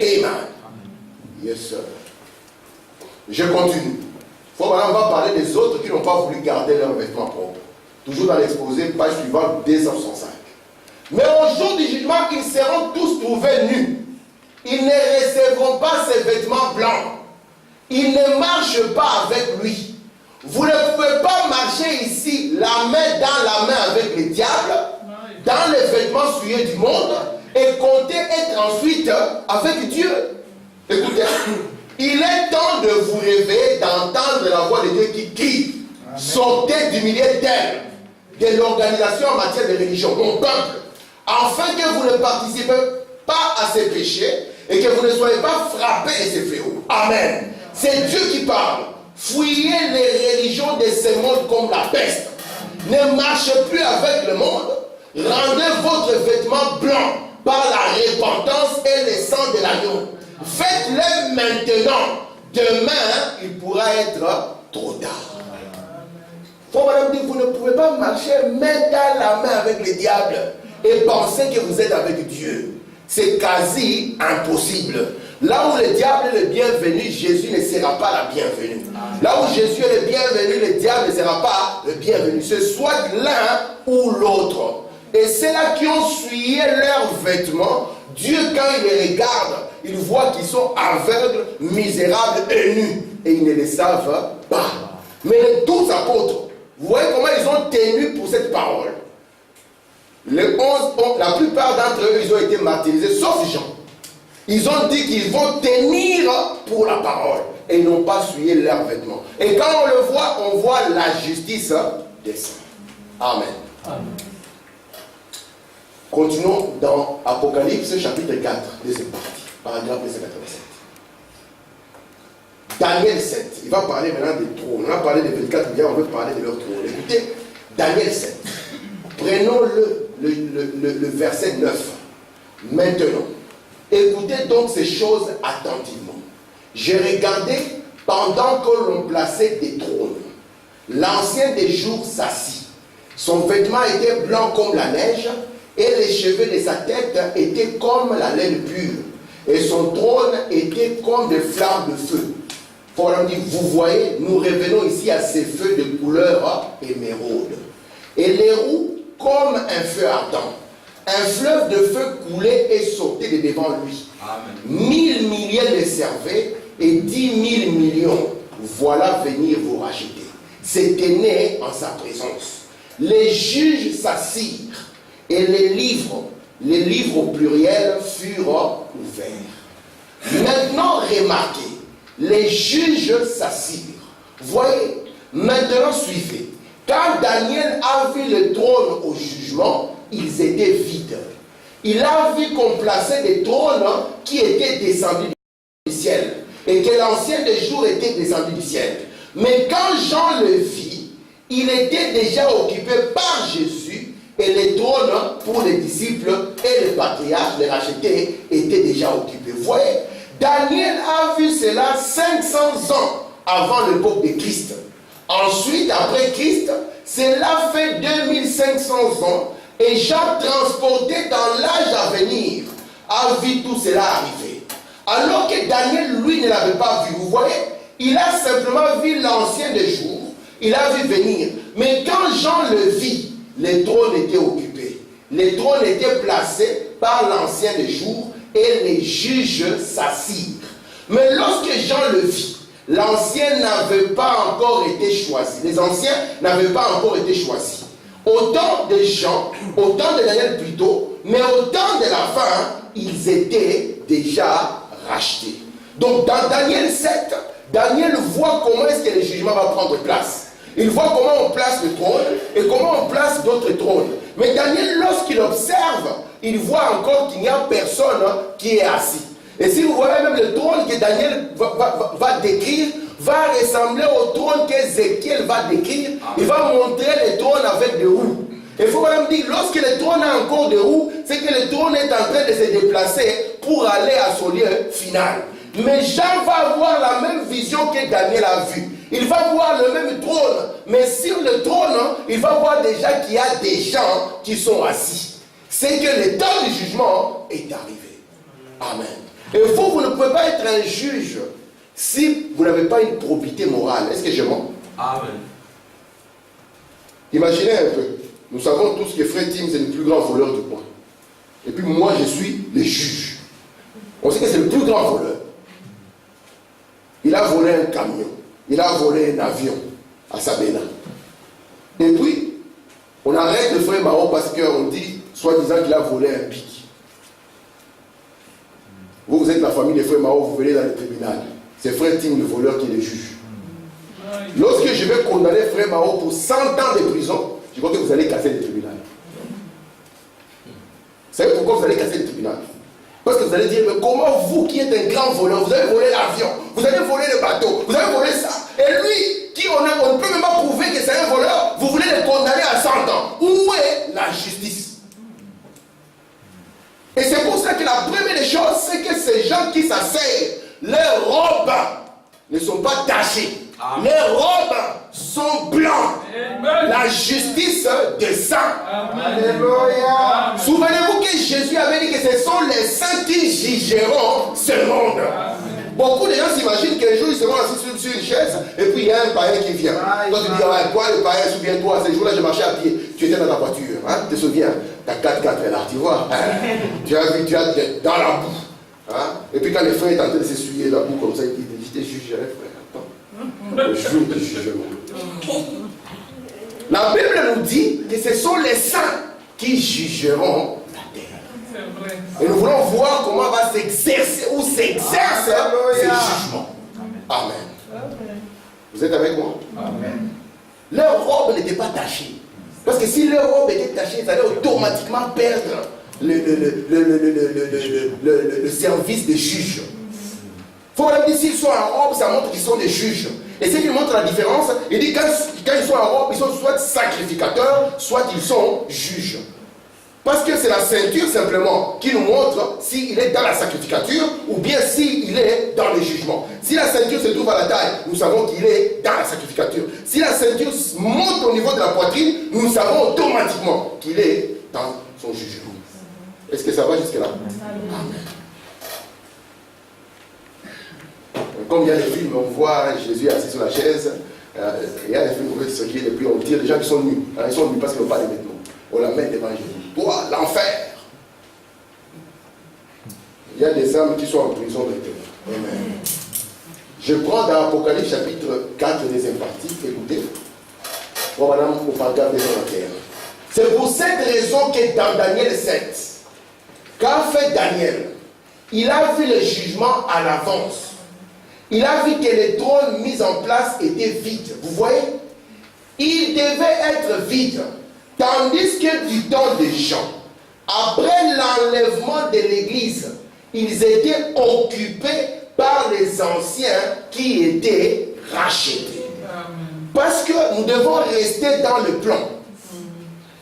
S2: Amen. Yes, sir. Je continue. On va parler des autres qui n'ont pas voulu garder leurs vêtements propres. Toujours dans l'exposé, page suivante, 265. Mais au jour du jugement, ils seront tous trouvés nus. Ils ne recevront pas ses vêtements blancs. Ils ne marchent pas avec lui. Vous ne pouvez pas marcher ici, la main dans la main avec le diable, dans les vêtements souillés du monde, et compter être ensuite avec Dieu. Écoutez, il est temps de vous réveiller, d'entendre la voix de Dieu qui crie. Sortez du milieu d'elle, de l'organisation en matière de religion, mon peuple, afin que vous ne participez pas à ces péchés et que vous ne soyez pas frappés de ces fléaux. Amen. C'est Dieu qui parle. Fuyez les religions de ce monde comme la peste. Ne marchez plus avec le monde. Rendez votre vêtement blanc par la repentance et le sang de l'agneau. Faites-le maintenant. Demain, il pourra être trop tard. Madame dit, vous ne pouvez pas marcher main dans la main avec le diable et penser que vous êtes avec Dieu. C'est quasi impossible. Là où le diable est le bienvenu, Jésus ne sera pas la bienvenue. Là où Jésus est le bienvenu, le diable ne sera pas le bienvenu. C'est soit l'un ou l'autre. Et ceux-là qui ont souillé leurs vêtements, Dieu, quand il les regarde, il voit qu'ils sont aveugles, misérables et nus. Et ils ne le savent pas. Mais les 12 apôtres, vous voyez comment ils ont tenu pour cette parole. Les 11, la plupart d'entre eux, ils ont été martyrisés, sauf Jean. Ils ont dit qu'ils vont tenir pour la parole. Et ils n'ont pas souillé leurs vêtements. Et quand on voit la justice descendre. Amen. Amen. Continuons dans Apocalypse chapitre 4, deuxième partie, paragraphe 287. Daniel 7, il va parler maintenant des trônes. On a parlé des 24 milliards, on veut parler de leur trône. Écoutez, Daniel 7. Prenons le verset 9. Maintenant, écoutez donc ces choses attentivement. J'ai regardé pendant que l'on plaçait des trônes. L'ancien des jours s'assit. Son vêtement était blanc comme la neige, et les cheveux de sa tête étaient comme la laine pure. Et son trône était comme des flammes de feu. On dit, vous voyez, nous revenons ici à ces feux de couleur émeraude. Et les roues comme un feu ardent. Un fleuve de feu coulait et sautait de devant lui. Amen. 1000 milliers le servaient et 10 000 millions. Voilà venir vous racheter. C'était né en sa présence. Les juges s'assirent et les livres au pluriel furent ouverts. Maintenant, remarquez. Les juges s'assirent. Voyez, maintenant suivez. Quand Daniel a vu le trône au jugement, ils étaient vides. Il a vu qu'on plaçait des trônes qui étaient descendus du ciel. Et que l'ancien des jours était descendu du ciel. Mais quand Jean le vit, il était déjà occupé par Jésus. Et les trônes pour les disciples et les patriarches, les rachetés, étaient déjà occupés. Voyez, Daniel a vu cela 500 ans avant l'époque de Christ. Ensuite, après Christ, cela fait 2500 ans et Jean, transporté dans l'âge à venir, a vu tout cela arriver. Alors que Daniel, lui, ne l'avait pas vu. Vous voyez, il a simplement vu l'ancien des jours. Il a vu venir. Mais quand Jean le vit, les trônes étaient occupés. Les trônes étaient placés par l'ancien des jours et les juges s'assirent. Mais lorsque Jean le vit, l'ancien n'avait pas encore été choisi. Les anciens n'avaient pas encore été choisis. Au temps de Jean, au temps de Daniel plutôt, mais au temps de la fin, ils étaient déjà rachetés. Donc dans Daniel 7, Daniel voit comment est-ce que le jugement va prendre place. Il voit comment on place le trône et comment on place d'autres trônes. Mais Daniel, lorsqu'il observe, il voit encore qu'il n'y a personne qui est assis. Et si vous voyez même le trône que Daniel va décrire, va ressembler au trône qu'Ézéchiel va décrire. Il va montrer le trône avec des roues. Il faut même dire, lorsque le trône a encore des roues, c'est que le trône est en train de se déplacer pour aller à son lieu final. Mais Jean va avoir la même vision que Daniel a vue. Il va voir le même trône, mais sur le trône, il va voir déjà qu'il y a des gens qui sont assis. C'est que le temps du jugement est arrivé. Amen. Et vous ne pouvez pas être un juge si vous n'avez pas une probité morale. Est-ce que je mens?
S3: Amen.
S2: Imaginez un peu. Nous savons tous que Frère Tim c'est le plus grand voleur du coin. Et puis moi, je suis le juge. On sait que c'est le plus grand voleur. Il a volé un camion. Il a volé un avion à Sabena. Et puis, on arrête le frère Mao parce qu'on dit, soi-disant qu'il a volé un pic. Vous êtes la famille des frères Mao, vous venez dans le tribunal. C'est frère Tim, le voleur, qui est le juge. Lorsque je vais condamner frère Mao pour 100 ans de prison, je crois que vous allez casser le tribunal. Vous savez pourquoi vous allez casser le tribunal? Parce que vous allez dire, mais comment vous qui êtes un grand voleur, vous avez volé l'avion, vous avez volé le bateau, vous avez volé ça. Et lui, qui on ne peut même pas prouver que c'est un voleur, vous voulez le condamner à 100 ans. Où est la justice? Et c'est pour ça que la première des choses, c'est que ces gens qui s'asseyent, leurs robes ne sont pas tachées. Amen. Les robes sont blancs. Amen. La justice de sang. Alléluia. Souvenez-vous que Jésus avait dit que ce sont les saints qui jugeront ce monde. Amen. Beaucoup de gens s'imaginent qu'un jour ils seront assis sur une chaise et puis il y a un païen qui vient. Toi tu dis, ouais, quoi le païen, souviens-toi, ce jour-là je marchais à pied. Tu étais dans ta voiture, hein? Tu te souviens? Ta 4x4 est là, tu vois? Tu as vu, tu es dans la boue. Hein? Et puis quand les frères étaient en train de s'essuyer la boue comme ça, ils disent, je te jugerai, frère. Le jour du jugement. La Bible nous dit que ce sont les saints qui jugeront la terre. Et nous voulons voir comment va s'exercer ou s'exerce ce jugement. Amen. Vous êtes avec moi? Amen. Leur robe n'était pas tachée. Parce que si leur robe était tachée, ils allaient automatiquement perdre le service des juges. Il faut même dire, s'ils sont en robe, ça montre qu'ils sont des juges. Et ce qui montre la différence, il dit quand ils sont en robe, ils sont soit sacrificateurs, soit ils sont juges. Parce que c'est la ceinture simplement qui nous montre s'il est dans la sacrificature ou bien s'il est dans le jugement. Si la ceinture se trouve à la taille, nous savons qu'il est dans la sacrificature. Si la ceinture monte au niveau de la poitrine, nous savons automatiquement qu'il est dans son jugement. Est-ce que ça va jusque-là? Amen. Comme il y a des films, on voit Jésus assis sur la chaise, il y a des films où il et puis on tire des gens qui sont nus. Ils sont nus parce qu'ils n'ont pas de vêtements. On la met devant Jésus. Toi, l'enfer. Il y a des âmes qui sont en prison maintenant. Amen. Je prends dans l'Apocalypse chapitre 4 des impartis. Écoutez. Bon, madame, on va regarder dans la terre. C'est pour cette raison que dans Daniel 7, qu'a fait Daniel? Il a vu le jugement à l'avance. Il a vu que les trônes mis en place étaient vides. Vous voyez? Ils devaient être vides. Tandis que du temps de Jean, après l'enlèvement de l'église, ils étaient occupés par les anciens qui étaient rachetés. Parce que nous devons rester dans le plan.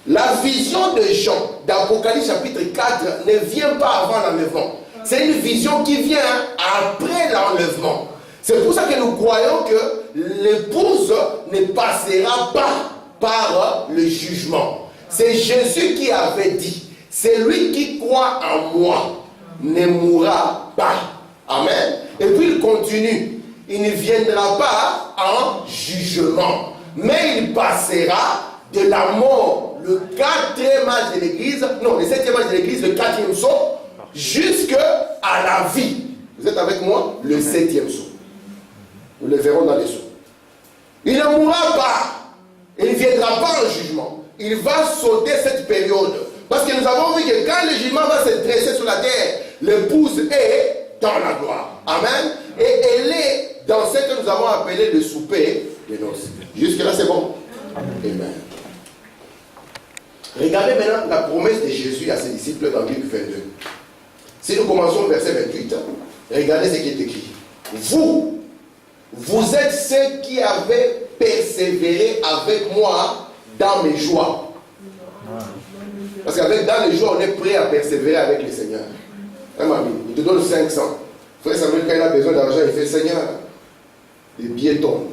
S2: La vision de Jean, d'Apocalypse chapitre 4, ne vient pas avant l'enlèvement. C'est une vision qui vient après l'enlèvement. C'est pour ça que nous croyons que l'épouse ne passera pas par le jugement. C'est Jésus qui avait dit, celui qui croit en moi ne mourra pas. Amen. Et puis il continue. Il ne viendra pas en jugement, mais il passera de la mort, le 4e âge de l'église, non, le 7e âge de l'église, le 4e saut, jusqu'à la vie. Vous êtes avec moi? Le 7e saut. Nous le verrons dans les sauts. Il ne mourra pas. Il ne viendra pas en jugement. Il va sauter cette période. Parce que nous avons vu que quand le jugement va se dresser sur la terre, l'épouse est dans la gloire. Amen. Et elle est dans ce que nous avons appelé le souper des noces. Jusque-là, c'est bon? Amen. Regardez maintenant la promesse de Jésus à ses disciples dans Luc 22. Si nous commençons au verset 28, regardez ce qui est écrit. Vous êtes ceux qui avez persévéré avec moi dans mes joies. Parce qu'avec dans les joies, on est prêt à persévérer avec le Seigneur. Hein, mamie, il te donne 500. Frère Samuel, quand il a besoin d'argent, il fait Seigneur, les billets tombent.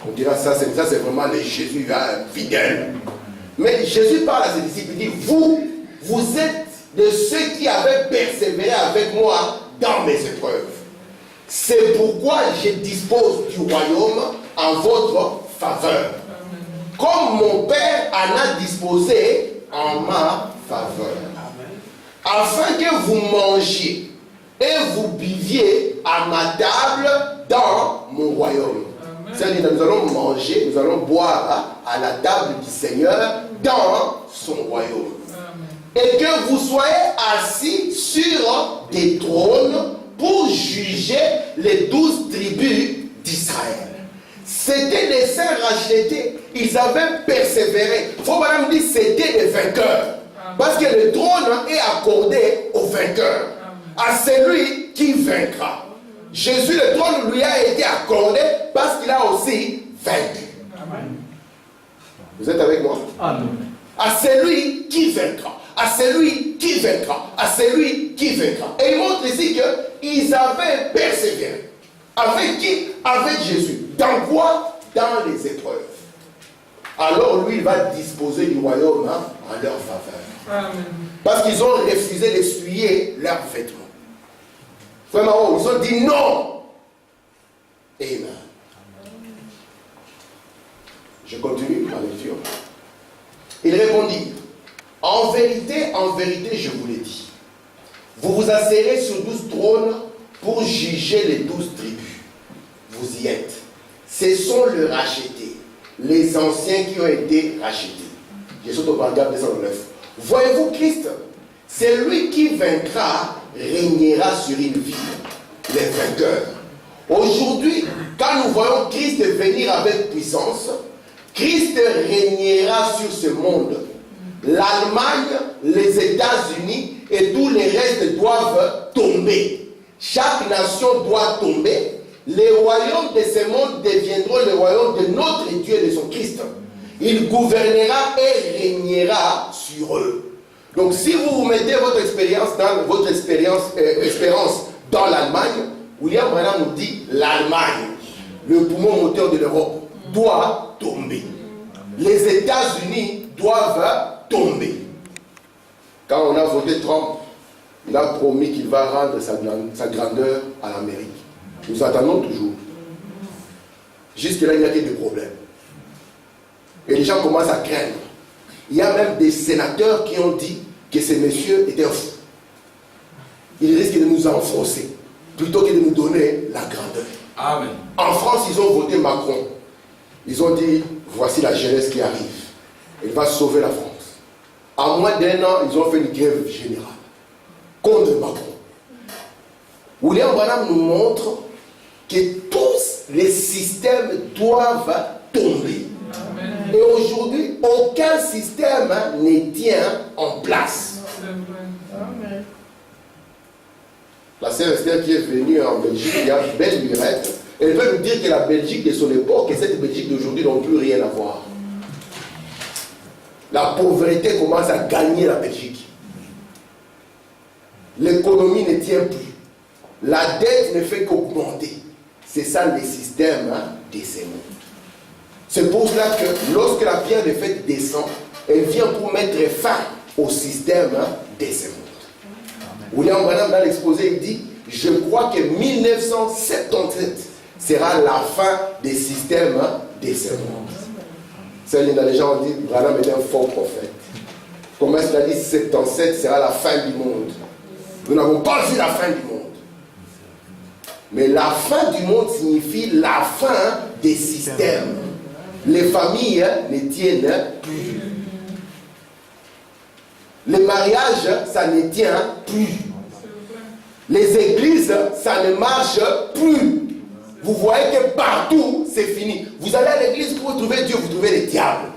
S2: On dira ça, c'est vraiment les Jésus fidèles. Mais Jésus parle à ses disciples, il dit, vous êtes de ceux qui avaient persévéré avec moi dans mes épreuves. C'est pourquoi je dispose du royaume en votre faveur. Comme mon Père en a disposé en ma faveur. Afin que vous mangiez et vous buviez à ma table dans mon royaume. C'est-à-dire nous allons manger, nous allons boire à la table du Seigneur dans son royaume. Et que vous soyez assis sur des trônes pour juger les 12 tribus d'Israël. C'était des saints rachetés. Ils avaient persévéré. Il faut vraiment dire c'était des vainqueurs. Parce que le trône est accordé aux vainqueurs. À celui qui vaincra. Jésus, le trône lui a été accordé parce qu'il a aussi vaincu. Amen. Vous êtes avec moi? Amen. À celui qui vaincra. À celui qui vaincra. À celui qui vaincra. Et il montre ici qu'ils avaient persévéré. Avec qui? Avec Jésus. Dans quoi? Dans les épreuves. Alors lui, il va disposer du royaume en leur faveur. Amen. Parce qu'ils ont refusé d'essuyer leurs vêtements. Frère Maro, ils ont dit non. Amen. Je continue ma lecture. Il répondit, en vérité, je vous l'ai dit, vous vous asserrez sur 12 trônes pour juger les 12 tribus. Vous y êtes. Ce sont les rachetés, les anciens qui ont été rachetés. Je saute au paragraphe 209. Voyez-vous Christ, c'est lui qui vaincra, régnera sur une ville, les vainqueurs. Aujourd'hui, quand nous voyons Christ venir avec puissance, Christ régnera sur ce monde. L'Allemagne, les États-Unis et tous les restes doivent tomber. Chaque nation doit tomber. Les royaumes de ce monde deviendront les royaumes de notre Dieu et de son Christ. Il gouvernera et régnera sur eux. Donc si vous mettez votre expérience espérance dans l'Allemagne, William Branham nous dit l'Allemagne, le poumon moteur de l'Europe, doit tomber. Les États-Unis doivent tomber. Quand on a voté Trump, il a promis qu'il va rendre sa grandeur à l'Amérique. Nous attendons toujours. Jusque-là, il n'y a que des problèmes. Et les gens commencent à craindre. Il y a même des sénateurs qui ont dit que ce monsieur était fou. Il risque de nous enfoncer plutôt que de nous donner la grandeur. Amen. En France, ils ont voté Macron. Ils ont dit, voici la jeunesse qui arrive. Elle va sauver la France. En moins d'1 an, ils ont fait une grève générale contre Macron. William Branham nous montre que tous les systèmes doivent tomber. Amen. Et aujourd'hui, aucun système ne tient en place. Amen. La sœur Esther qui est venue en Belgique, il y a une belle lurette. Elle peut nous dire que la Belgique de son époque et cette Belgique d'aujourd'hui n'ont plus rien à voir. La pauvreté commence à gagner la Belgique. L'économie ne tient plus. La dette ne fait qu'augmenter. C'est ça le système de ces mondes. C'est pour cela que lorsque la pierre de fête descend, elle vient pour mettre fin au système de ces mondes. William Branham dans l'exposé, il dit, je crois que 1977 sera la fin des systèmes descendants. Certains les gens ont dit, Branham est un faux prophète. Comment est-ce qu'il a dit 77 sera la fin du monde? Nous n'avons pas vu la fin du monde. Mais la fin du monde signifie la fin des systèmes. Les familles ne tiennent plus. Les mariages, ça ne tient plus. Les églises, ça ne marche plus. Vous voyez que partout, c'est fini. Vous allez à l'église pour trouver Dieu, vous trouvez le diable.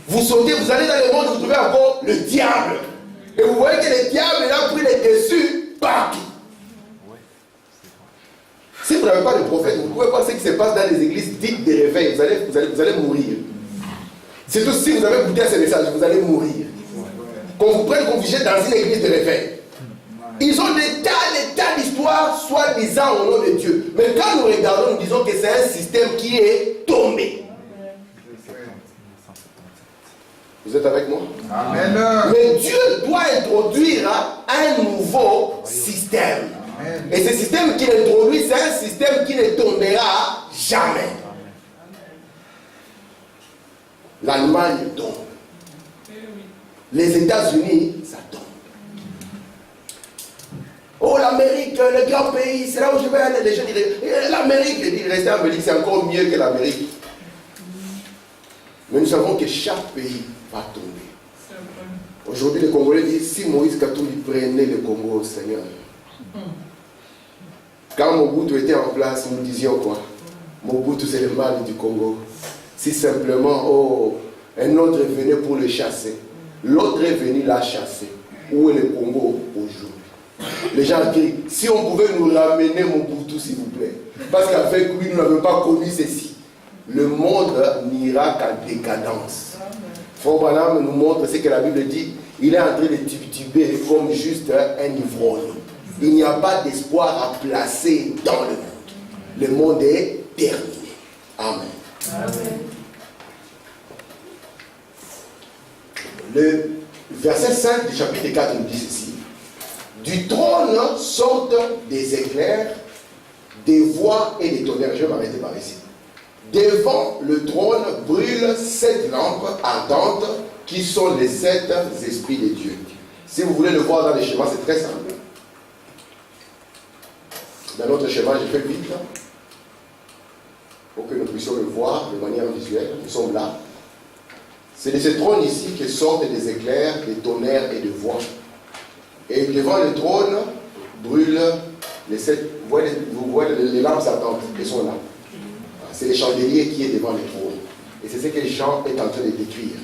S2: Vous sautez, vous allez dans le monde, vous trouvez encore le diable. Et vous voyez que le diable a pris les dessus partout. Si vous n'avez pas de prophète, vous ne pouvez pas ce qui se passe dans les églises dites de réveil. Vous allez mourir. Surtout si vous avez goûté à ce message, vous allez mourir. Qu'on vous prenne, qu'on vous jette dans une église de réveil. Ils ont des tas d'histoires, soi-disant au nom de Dieu. Mais quand nous regardons, nous disons que c'est un système qui est tombé. Vous êtes avec moi?
S1: Amen.
S2: Mais Dieu doit introduire un nouveau système. Amen. Et ce système qu'il introduit, c'est un système qui ne tombera jamais. L'Allemagne tombe. Les États-Unis, ça tombe. Oh, l'Amérique, le grand pays, c'est là où je vais aller. Les gens disent, l'Amérique, rester en Belgique, c'est encore mieux que l'Amérique. Mais nous savons que chaque pays va tomber. Aujourd'hui, les Congolais disent, si Moïse Katumbi prenait le Congo, Seigneur. Quand Mobutu était en place, nous disions quoi? Mobutu, c'est le mal du Congo. Si simplement, oh, un autre venait pour le chasser. L'autre est venu la chasser. Où est le Congo aujourd'hui? Les gens crient, si on pouvait nous ramener Mobutu, s'il vous plaît. Parce qu'avec lui, nous n'avons pas connu ceci. Le monde n'ira qu'à décadence. Frère Branham nous montre ce que la Bible dit. Il est en train de tituber comme juste un ivrogne. Il n'y a pas d'espoir à placer dans le monde. Le monde est terminé. Amen. Amen. Le verset 5 du chapitre 4 nous dit ceci. Du trône sortent des éclairs, des voix et des tonnerres. Je vais m'arrêter par ici. Devant le trône brûlent 7 lampes ardentes qui sont les 7 esprits de Dieu. Si vous voulez le voir dans les schémas, c'est très simple. Dans notre schéma, j'ai fait vite pour que nous puissions le voir de manière visuelle. Nous sommes là. C'est de ce trône ici que sortent des éclairs, des tonnerres et des voix. Et devant le trône brûlent les 7. Vous voyez les lampes ardentes qui sont là. C'est le chandelier qui est devant le trône. Et c'est ce que Jean est en train de décrire.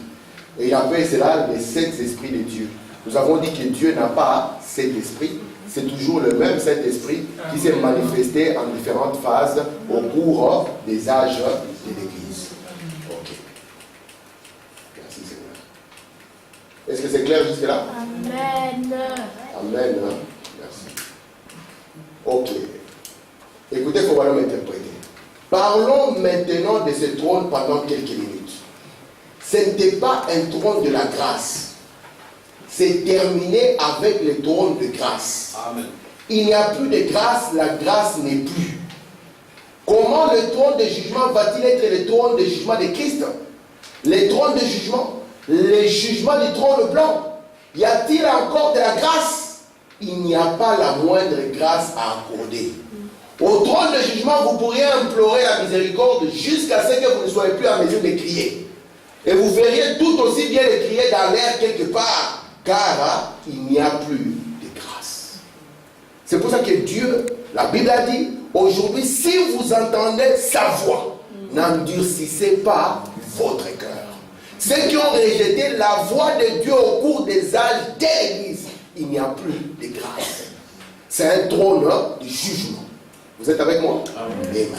S2: Et il appelle cela les 7 esprits de Dieu. Nous avons dit que Dieu n'a pas 7 esprits. C'est toujours le même Saint-Esprit qui s'est manifesté en différentes phases au cours des âges de l'Église. Ok. Merci Seigneur. Est-ce que c'est clair jusque-là?
S3: Amen.
S2: Amen. Merci. Ok. Écoutez, il faut vraiment m'interpréter. Parlons maintenant de ce trône pendant quelques minutes. Ce n'était pas un trône de la grâce. C'est terminé avec le trône de grâce. Amen. Il n'y a plus de grâce, la grâce n'est plus. Comment le trône de jugement va-t-il être le trône de jugement de Christ? Le trône de jugement, le jugement du trône blanc. Y a-t-il encore de la grâce? Il n'y a pas la moindre grâce à accorder. Au trône de jugement, vous pourriez implorer la miséricorde jusqu'à ce que vous ne soyez plus en mesure de crier. Et vous verriez tout aussi bien de crier dans l'air quelque part. Car il n'y a plus de grâce. C'est pour ça que Dieu, la Bible a dit, aujourd'hui, si vous entendez sa voix, n'endurcissez pas votre cœur. Ceux qui ont rejeté la voix de Dieu au cours des âges de l'Église, il n'y a plus de grâce. C'est un trône de jugement. Vous êtes avec moi? Amen.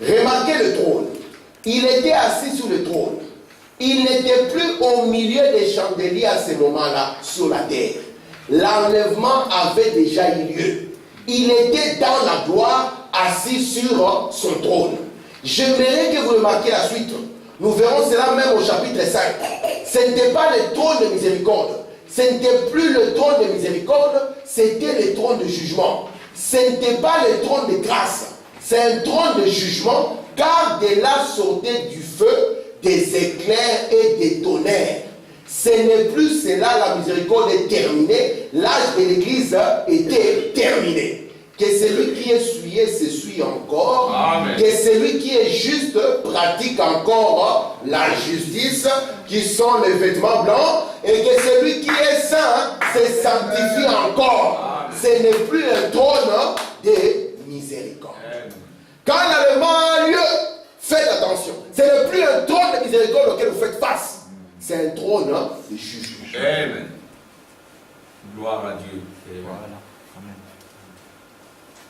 S2: Remarquez le trône. Il était assis sur le trône. Il n'était plus au milieu des chandeliers à ce moment-là, sur la terre. L'enlèvement avait déjà eu lieu. Il était dans la gloire, assis sur son trône. J'aimerais que vous remarquiez la suite. Nous verrons cela même au chapitre 5. Ce n'était pas le trône de miséricorde. ce n'était plus le trône de miséricorde, c'était le trône de jugement. Ce n'était pas le trône de grâce, c'est un trône de jugement, car de là sortait du feu, des éclairs et des tonnerres. Ce n'est plus cela, la miséricorde est terminée, l'âge de l'Église était terminé. Que celui qui est souillé s'essuie encore. Amen. Que celui qui est juste pratique encore la justice, qui sont les vêtements blancs, et que celui qui est saint se sanctifie encore. Amen. Ce n'est plus un trône de miséricorde. Amen. Quand l'enlèvement a lieu, faites attention. Ce n'est plus un trône de miséricorde auquel vous faites face. C'est un trône de jugement.
S3: Amen. Gloire à Dieu. Amen.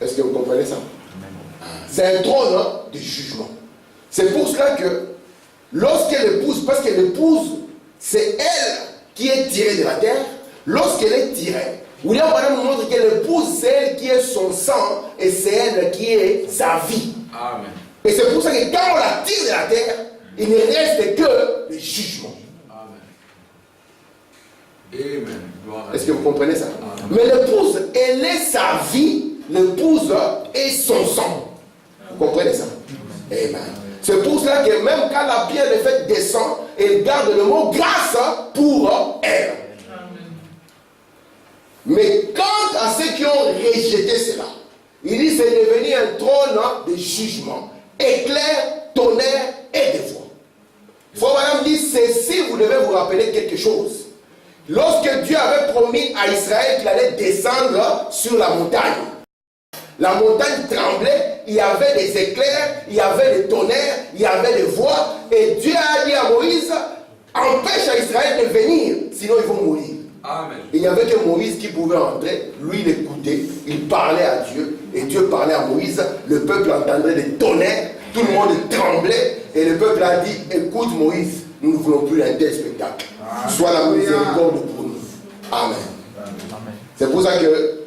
S2: Est-ce que vous comprenez ça? C'est un trône de jugement. C'est pour cela que lorsqu'elle épouse, parce que l'épouse, c'est elle qui est tirée de la terre, lorsqu'elle est tirée, William Branham nous montre que l'épouse, c'est elle qui est son sang et c'est elle qui est sa vie.
S3: Amen.
S2: Et c'est pour ça que quand on la tire de la terre, il ne reste que le jugement.
S3: Amen.
S2: Est-ce que vous comprenez ça? Amen. Mais l'épouse, elle est sa vie. L'épouse est son sang. Vous comprenez ça? Amen. C'est pour cela que même quand la pierre de fait descend, elle garde le mot grâce pour elle. Amen. Mais quant à ceux qui ont rejeté cela, il dit c'est devenu un trône de jugement, éclair, tonnerre et des voix. Frère Branham dit ceci, vous devez vous rappeler quelque chose. Lorsque Dieu avait promis à Israël qu'il allait descendre sur la montagne, la montagne tremblait, il y avait des éclairs, il y avait des tonnerres, il y avait des voix. Et Dieu a dit à Moïse, empêche à Israël de venir, sinon ils vont mourir. Amen. Il n'y avait que Moïse qui pouvait entrer, lui il écoutait, il parlait à Dieu, et Dieu parlait à Moïse, le peuple entendait des tonnerres, tout le monde tremblait, et le peuple a dit, écoute Moïse, nous ne voulons plus un tel spectacle. Sois la miséricorde pour nous. Amen. Amen. C'est pour ça que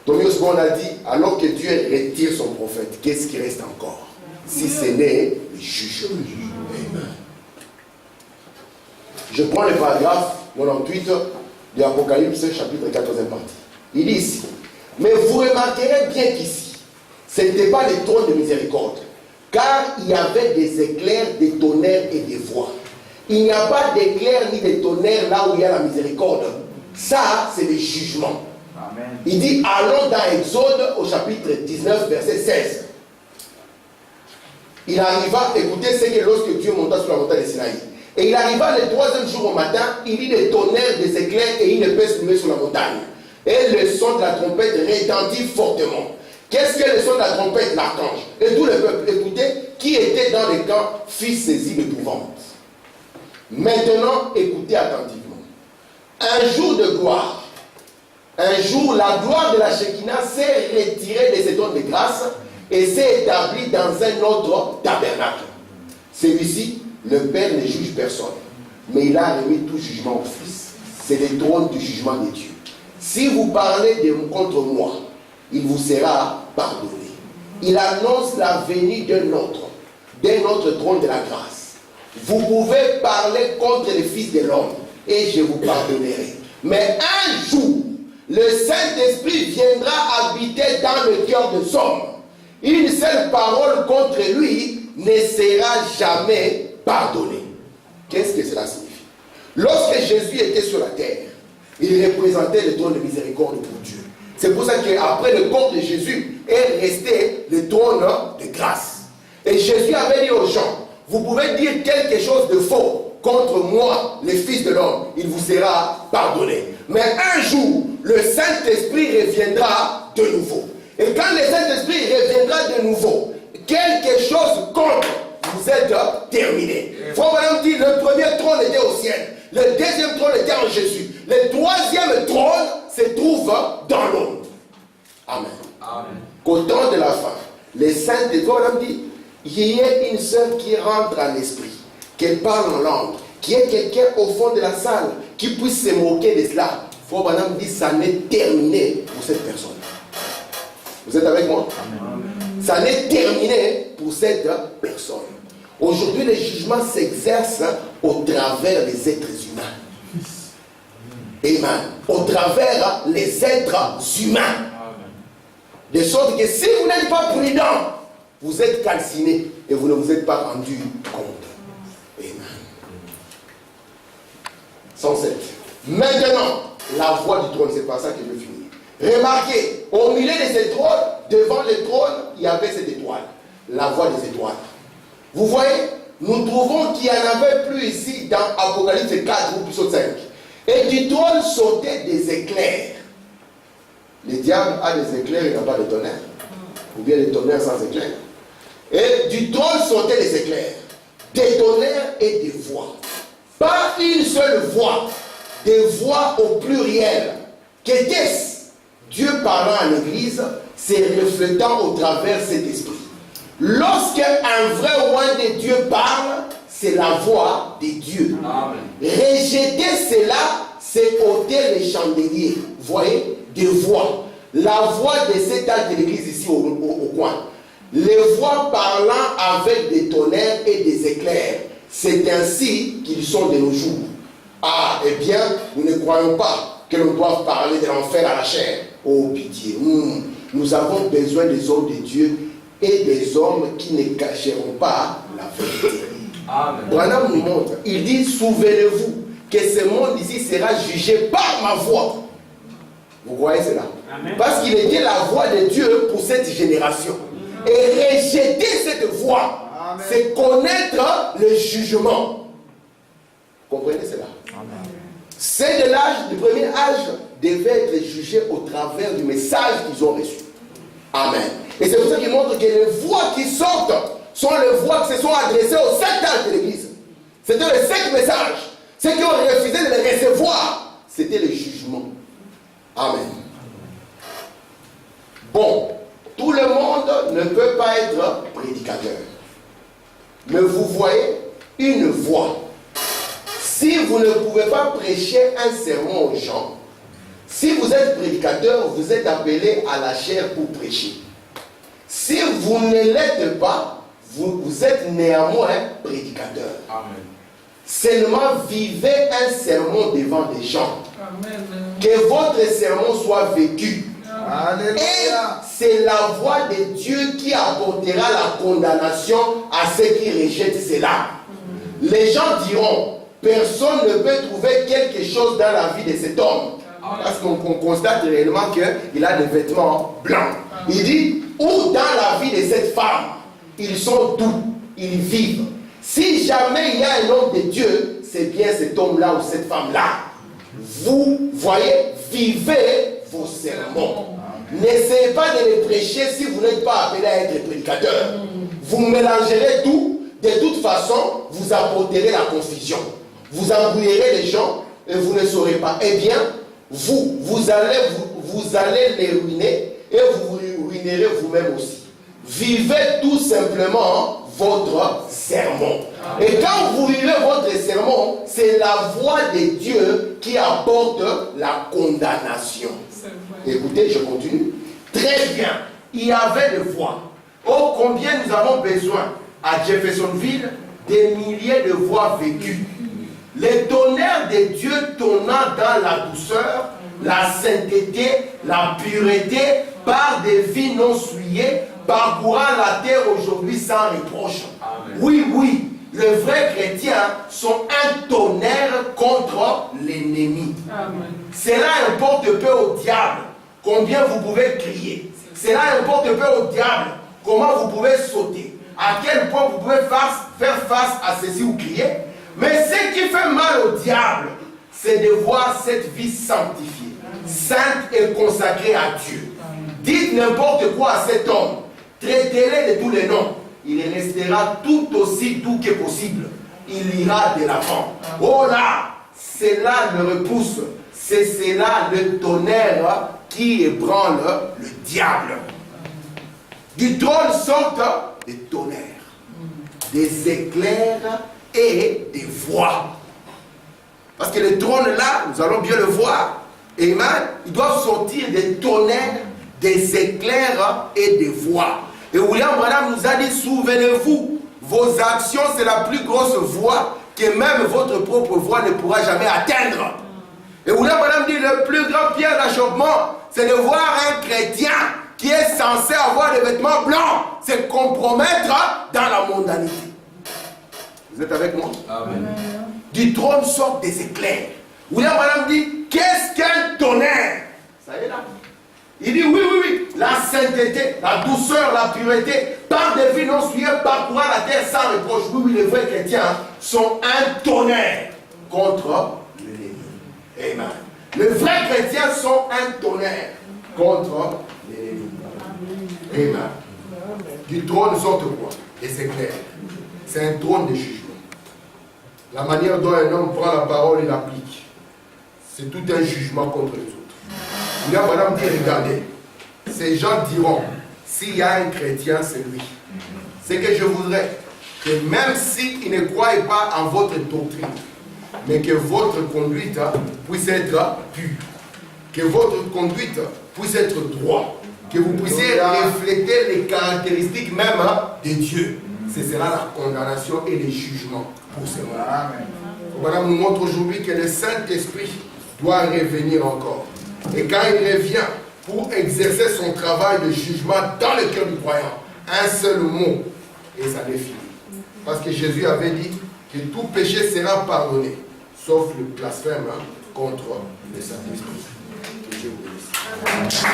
S2: Tommy Osborne a dit, alors que Dieu retire son prophète, qu'est-ce qui reste encore? Si ce n'est le juge. Amen. Je prends le paragraphe 98 de l'Apocalypse, chapitre 14e partie. Il dit ici, mais vous remarquerez bien qu'ici, ce n'était pas le trône de miséricorde, car il y avait des éclairs, des tonnerres et des voix. Il n'y a pas d'éclairs ni de tonnerres là où il y a la miséricorde. Ça, c'est le jugement. Amen. Il dit, allons dans Exode au chapitre 19, verset 16. Il arriva, écoutez, c'est que lorsque Dieu monta sur la montagne de Sinaï, et il arriva le troisième jour au matin, il y des tonnerres, des éclairs et une épaisse fumée sur la montagne. Et le son de la trompette retentit fortement. Qu'est-ce que le son de la trompette? L'archange. Et tout le peuple, écoutez, qui était dans les camps fut saisi d'épouvante. Maintenant, écoutez attentivement. Un jour de gloire, un jour, la gloire de la Shekinah s'est retirée de ses trônes de grâce et s'est établie dans un autre tabernacle. Celui-ci, le Père ne juge personne, mais il a remis tout jugement au Fils. C'est le trône du jugement de Dieu. Si vous parlez contre moi, il vous sera pardonné. Il annonce la venue d'un autre trône de la grâce. Vous pouvez parler contre le Fils de l'homme et je vous pardonnerai. Mais un jour, le Saint-Esprit viendra habiter dans le cœur des hommes. Une seule parole contre lui ne sera jamais pardonnée. Qu'est-ce que cela signifie? Lorsque Jésus était sur la terre, il représentait le trône de miséricorde pour Dieu. C'est pour ça qu'après le corps de Jésus est resté le trône de grâce. Et Jésus avait dit aux gens, vous pouvez dire quelque chose de faux contre moi, le Fils de l'homme, il vous sera pardonné. Mais un jour, le Saint-Esprit reviendra de nouveau. Et quand le Saint-Esprit reviendra de nouveau, quelque chose contre, vous êtes terminé. Frère Branham dit, le premier trône était au ciel, le deuxième trône était en Jésus, le troisième trône se trouve dans l'homme. Amen. Amen. Qu'au temps de la fin, les saints de Frère Branham dit, il y ait une sœur qui rentre en esprit, qu'elle parle en langue, qu'il y ait quelqu'un au fond de la salle qui puisse se moquer de cela. Frère Branham dit, ça n'est terminé pour cette personne. Vous êtes avec moi? Amen. Ça n'est terminé pour cette personne. Aujourd'hui, le jugement s'exerce au travers des êtres humains. Amen. Au travers les êtres humains.
S3: Amen.
S2: De sorte que si vous n'êtes pas prudent, vous êtes calciné et vous ne vous êtes pas rendu compte. Amen. 107. Maintenant, la voix du trône, c'est par ça que je finis. Remarquez, au milieu de ces trônes, devant les trônes, il y avait cette étoile. La voix des étoiles. Vous voyez, nous trouvons qu'il n'y en avait plus ici dans Apocalypse 4 ou plutôt 5. Et du trône sautaient des éclairs. Le diable a des éclairs, il n'a pas de tonnerre. Ou bien des tonnerres sans éclairs. Et du trône sautaient des éclairs, des tonnerres et des voix. Pas une seule voix, des voix au pluriel. Qu'était-ce? Dieu parlant à l'église, c'est reflétant au travers cet esprit. Lorsqu'un vrai roi de Dieu parle, c'est la voix de Dieu.
S3: Amen.
S2: Rejeter cela, c'est ôter les chandeliers. Vous voyez, des voix. La voix de cet âge de l'église ici au coin. Les voix parlant avec des tonnerres et des éclairs. C'est ainsi qu'ils sont de nos jours. Ah, eh bien, nous ne croyons pas que l'on doive parler de l'enfer à la chair. Oh, pitié. Nous avons besoin des hommes de Dieu et des hommes qui ne cacheront pas la vérité. Branham nous montre, il dit, souvenez-vous que ce monde ici sera jugé par ma voix. Vous voyez cela? Amen. Parce qu'il était la voix de Dieu pour cette génération. Et rejeter cette voix, c'est connaître le jugement. Comprenez cela? C'est de l'âge, du premier âge, devaient être jugés au travers du message qu'ils ont reçu. Amen. Et c'est pour ça qu'il montre que les voix qui sortent sont les voix qui se sont adressées aux 7 âges de l'église. C'était les 5 messages. Ceux qui ont refusé de les recevoir, c'était le jugement. Amen. Bon, tout le monde ne peut pas être prédicateur. Mais vous voyez, une voix. Si vous ne pouvez pas prêcher un sermon aux gens, si vous êtes prédicateur, vous êtes appelé à la chair pour prêcher. Si vous ne l'êtes pas, vous êtes néanmoins prédicateur. Amen. Seulement vivez un sermon devant des gens. Amen. Que votre sermon soit vécu. Amen. Et c'est la voix de Dieu qui apportera la condamnation à ceux qui rejettent cela. Les gens diront, personne ne peut trouver quelque chose dans la vie de cet homme. Parce qu'on constate réellement qu'il a des vêtements blancs. Il dit, ou dans la vie de cette femme, ils sont doux, ils vivent. Si jamais il y a un homme de Dieu, c'est bien cet homme-là ou cette femme-là. Vous voyez, vivez vos sermons. N'essayez pas de les prêcher si vous n'êtes pas appelé à être prédicateur. Vous mélangerez tout, de toute façon, vous apporterez la confusion. Vous embrouillerez les gens et vous ne saurez pas. Eh bien, vous allez les ruiner et vous ruinerez vous-même aussi. Vivez tout simplement votre sermon. Et quand vous vivez votre sermon, c'est la voix de Dieu qui apporte la condamnation. Écoutez, je continue. Très bien. Il y avait des voix. Oh, combien nous avons besoin à Jeffersonville des milliers de voix vécues. Les tonnerres de Dieu tonnant dans la douceur, la sainteté, la pureté, par des vies non souillées, parcourant la terre aujourd'hui sans reproche. Amen. Oui, oui, les vrais chrétiens sont un tonnerre contre l'ennemi. Cela importe peu au diable combien vous pouvez crier. Cela importe peu au diable comment vous pouvez sauter. À quel point vous pouvez faire face à ceci ou crier. Mais ce qui fait mal au diable, c'est de voir cette vie sanctifiée, sainte et consacrée à Dieu. Dites n'importe quoi à cet homme, traitez-le de tous les noms. Il restera tout aussi doux que possible. Il ira de l'avant. Oh là, cela le repousse. C'est cela le tonnerre qui ébranle le diable. Du trône sortent des tonnerres, des éclairs et des voix. Parce que le trône là, nous allons bien le voir. Amen. Ils doivent sortir des tonnerres, des éclairs et des voix. Et William Branham nous a dit, souvenez-vous, vos actions c'est la plus grosse voix que même votre propre voix ne pourra jamais atteindre. Et William Branham dit, le plus grand pierre d'achoppement, c'est de voir un chrétien qui est censé avoir des vêtements blancs, se compromettre dans la mondanité. Vous êtes avec moi?
S3: Amen.
S2: Du trône sortent des éclairs. William Branham dit, qu'est-ce qu'un tonnerre? Ça y est là. Il dit, oui, la sainteté, la douceur, la pureté, par des vies non souillées, parcourant la terre sans reproche. Oui, les vrais chrétiens sont un tonnerre contre l'ennemi. Amen. Les vrais chrétiens sont un tonnerre contre l'ennemi. Amen. Du trône sortent quoi? Des éclairs. C'est un trône de jugement. La manière dont un homme prend la parole et l'applique, c'est tout un jugement contre les autres. Il y a madame dit, regardez, ces gens diront, s'il y a un chrétien, c'est lui. C'est que je voudrais que même s'il ne croit pas en votre doctrine, mais que votre conduite puisse être pure, que votre conduite puisse être droite, que vous puissiez refléter les caractéristiques même de Dieu. Ce sera la condamnation et le jugement pour ce monde. Madame nous montre aujourd'hui que le Saint-Esprit doit revenir encore. Et quand il revient pour exercer son travail de jugement dans le cœur du croyant, un seul mot et ça est fini. Parce que Jésus avait dit que tout péché sera pardonné, sauf le blasphème contre le Saint-Esprit. Que Dieu vous bénisse.